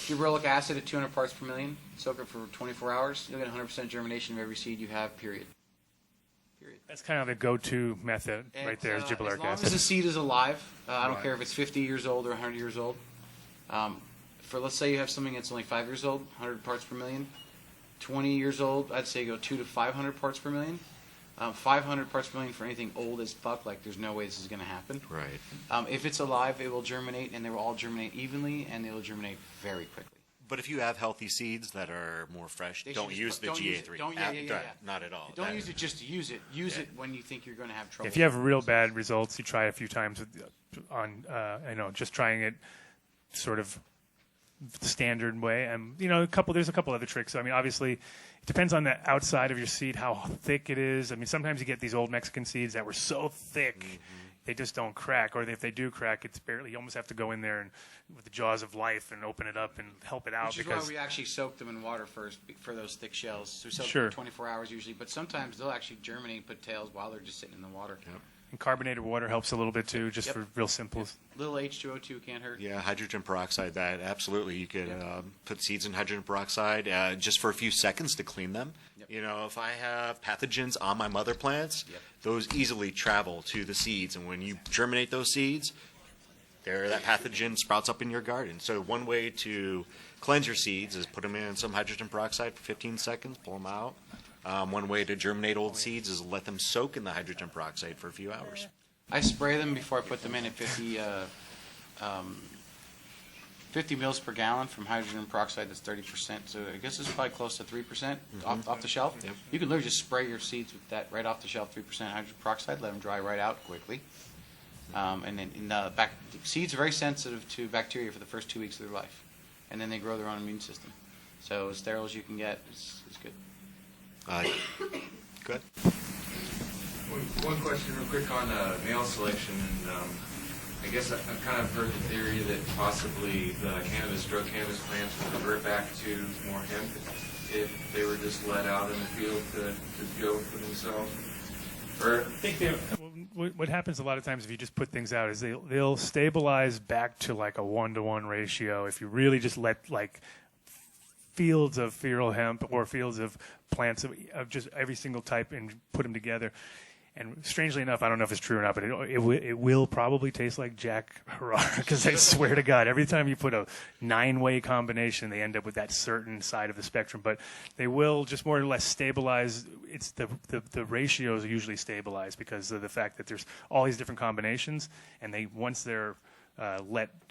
Gibberellic acid at 200 parts per million, soak it for 24 hours, you'll get 100% germination of every seed you have, period. That's kind of the go-to method right there is gibberellic acid. As long as the seed is alive, I don't care if it's 50 years old or 100 years old. Let's say you have something that's only 5 years old, 100 parts per million. 20 years old, I'd say go 200 to 500 parts per million. 500 parts per million for anything old as fuck, there's no way this is going to happen. Right. If it's alive, it will germinate, and they will all germinate evenly, and they will germinate very quickly. But if you have healthy seeds that are more fresh, don't use the GA3. Not at all. Don't use it just to use it. Use it when you think you're going to have trouble. If you have real bad results, you try a few times just trying it sort of the standard way. And, there's a couple other tricks. I mean, obviously, it depends on the outside of your seed, how thick it is. I mean, sometimes you get these old Mexican seeds that were so thick, they just don't crack. Or if they do crack, it's barely, you almost have to go in there and with the jaws of life and open it up and help it out. Which is why we actually soak them in water first for those thick shells. So we soak them for 24 hours usually. But sometimes they'll actually germinate and put tails while they're just sitting in the water. And carbonated water helps a little bit too, just for real simple. Little H2O2 can't hurt. Yeah, hydrogen peroxide, that absolutely. You could put seeds in hydrogen peroxide just for a few seconds to clean them. You know, if I have pathogens on my mother plants, those easily travel to the seeds. And when you germinate those seeds, that pathogen sprouts up in your garden. So one way to cleanse your seeds is put them in some hydrogen peroxide for 15 seconds, pull them out. One way to germinate old seeds is let them soak in the hydrogen peroxide for a few hours. I spray them before I put them in at 50 mils per gallon from hydrogen peroxide. That's 30%. So I guess it's probably close to 3% off the shelf. Yep. You can literally just spray your seeds with that right off the shelf, 3% hydrogen peroxide. Let them dry right out quickly. And then seeds are very sensitive to bacteria for the first 2 weeks of their life, and then they grow their own immune system. So as sterile as you can get is good. Good. One question real quick on male selection, and I guess I've kind of heard the theory that possibly the drug cannabis plants will revert back to more hemp if they were just let out in the field to go for themselves. Or I think what happens a lot of times if you just put things out is they'll stabilize back to like a 1-to-1 ratio if you really just let like fields of feral hemp or fields of plants of just every single type and put them together. And strangely enough, I don't know if it's true or not, but it will probably taste like Jack Herer, because I swear to God, every time you put a 9-way combination, they end up with that certain side of the spectrum. But they will just more or less stabilize. It's the ratios are usually stabilized because of the fact that there's all these different combinations, and once they're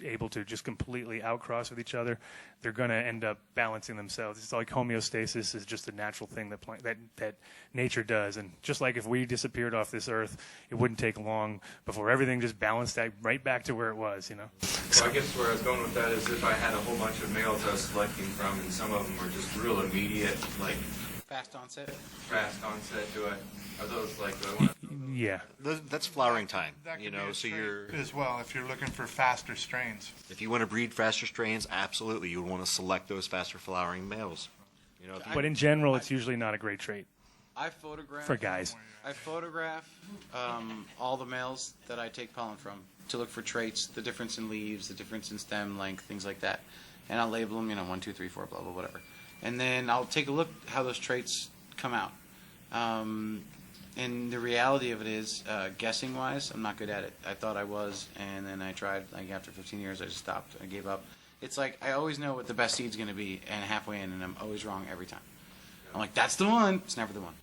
able to just completely outcross with each other, they're going to end up balancing themselves. It's like homeostasis is just a natural thing that nature does. And just like if we disappeared off this earth, it wouldn't take long before everything just balanced right back to where it was, you know. So I guess where I was going with that is if I had a whole bunch of males I was selecting from, and some of them are just real immediate, like fast onset. Are those like? Do I want to? Yeah. That's flowering time. That You could know, be a so trait you're as well if you're looking for faster strains. if you want to breed faster strains, absolutely, you would want to select those faster flowering males. You know, But in general, it's usually not a great trait I photograph for guys. I photograph all the males that I take pollen from to look for traits, the difference in leaves, the difference in stem length, things like that. And I'll label them, 1, 2, 3, 4, blah, blah, whatever. And then I'll take a look how those traits come out. And the reality of it is, guessing-wise, I'm not good at it. I thought I was, and then I tried, like after 15 years, I just stopped. I gave up. It's like I always know what the best seed's going to be, and halfway in, and I'm always wrong every time. I'm like, that's the one. It's never the one.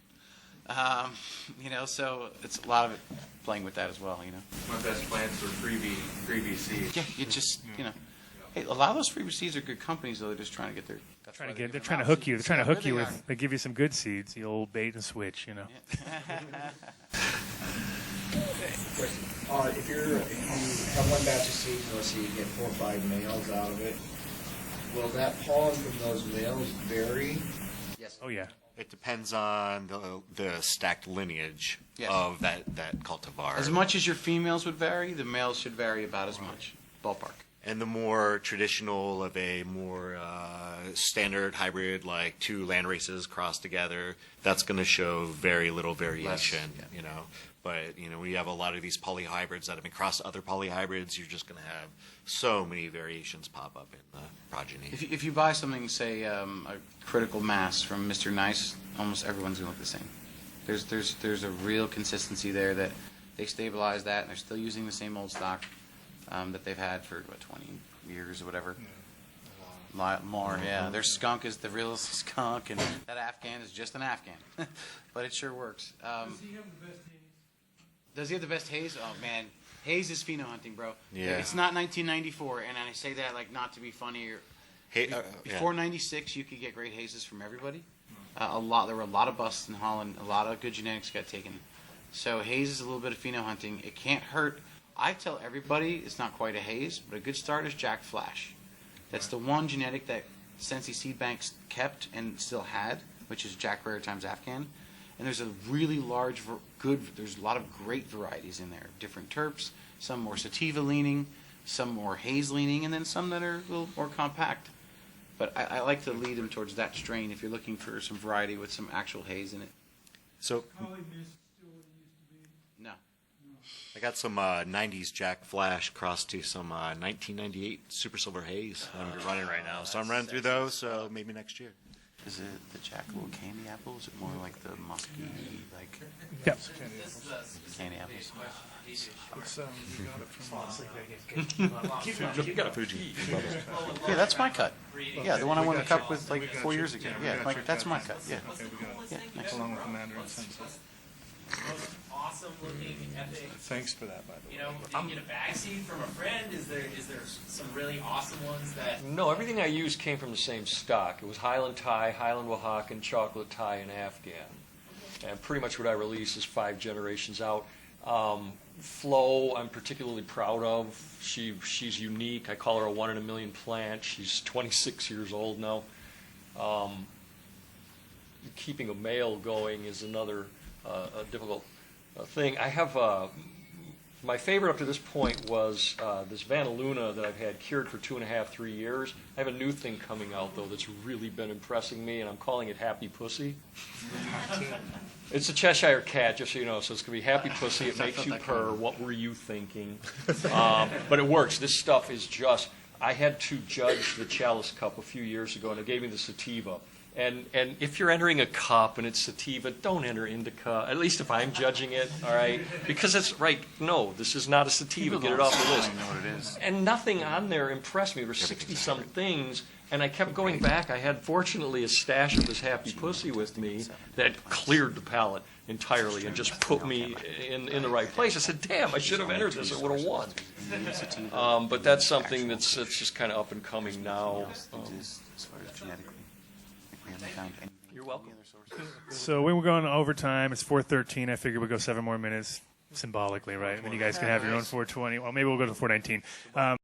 So it's a lot of it playing with that as well, My best plants are freebie seeds. Yeah, you just, Hey, a lot of those freebie seeds are good companies, though. They're just trying to get their... They're trying to hook you. They're trying to hook you with. They give you some good seeds. The old bait and switch, If you have one batch of seeds, let's say you get 4 or 5 males out of it, will that pollen from those males vary? Yes. Oh yeah. it depends on the stacked lineage of that cultivar. As much as your females would vary, the males should vary about as much. Ballpark. And the more traditional of a more standard hybrid, like 2 land races crossed together, that's going to show very little variation, you know. But, you know, when you have a lot of these polyhybrids that have been crossed to other polyhybrids, you're just going to have so many variations pop up in the progeny. If you buy something, say, a critical mass from Mr. Nice, almost everyone's going to look the same. There's a real consistency there that they stabilize that, and they're still using the same old stock that they've had for, 20 years or whatever. More, yeah. Their skunk is the real skunk, and that Afghan is just an Afghan. But it sure works. Does he have the best haze? Does he have the best haze? Oh, man. Haze is pheno hunting, bro. Yeah. It's not 1994, and I say that like not to be funny. Before 96, you could get great hazes from everybody. There were a lot of busts in Holland. A lot of good genetics got taken. So haze is a little bit of pheno hunting. It can't hurt. I tell everybody it's not quite a haze, but a good start is Jack Flash. That's the one genetic that Sensi Seed Banks kept and still had, which is Jack Rare times Afghan. And there's a really large, there's a lot of great varieties in there. Different terps, some more sativa leaning, some more haze leaning, and then some that are a little more compact. But I like to lead them towards that strain if you're looking for some variety with some actual haze in it. So, Collie Mist still what it used to be? No. I got some 90s Jack Flash crossed to some 1998 Super Silver Haze I'm running right now. So I'm running through those, so maybe next year. Is it the Jack little candy apples, or more like the musky, like Yep. candy apples? It's, we got it from You got a Fuji. Yeah, that's my cut. Yeah, the one I won the cup with like 4 years ago. Yeah, like that's my cut. Yeah. Okay, we got it. Yeah, nice. Along with the Mandarin Sunset. Most awesome looking epic. Thanks for that, by the way. You know, did you get a bag seed from a friend? Is there some really awesome ones that? No, everything I used came from the same stock. It was Highland Thai, Highland Oaxacan, Chocolate Thai, and Afghan. And pretty much what I release is 5 generations out. Flo, I'm particularly proud of. She's unique. I call her a 1 in a million plant. She's 26 years old now. Keeping a male going is another a difficult thing. I have my favorite up to this point was this Vanaluna that I've had cured for 2.5, 3 years. I have a new thing coming out though that's really been impressing me, and I'm calling it Happy Pussy. It's a Cheshire cat, just so you know. So it's going to be Happy Pussy. It makes you purr. What were you thinking? But it works. This stuff is just. I had to judge the Chalice Cup a few years ago, and it gave me the sativa. And if you're entering a cup and it's sativa, don't enter indica. At least if I'm judging it, all right? Because it's right. No, this is not a sativa. Get it off the list. Know what it is. And nothing on there impressed me. There were 60-some things, and I kept going back. I had, fortunately, a stash of this Happy Pussy with me that cleared the palate entirely and just put me in the right place. I said, damn, I should have entered this. I would have won. But that's something that's just kind of up and coming now. As far as genetically. We haven't found anything. You're welcome. So when we're going to overtime, it's 4:13. I figure we'll go 7 more minutes symbolically, right? And then you guys can have your own 4:20. Well, maybe we'll go to 4:19.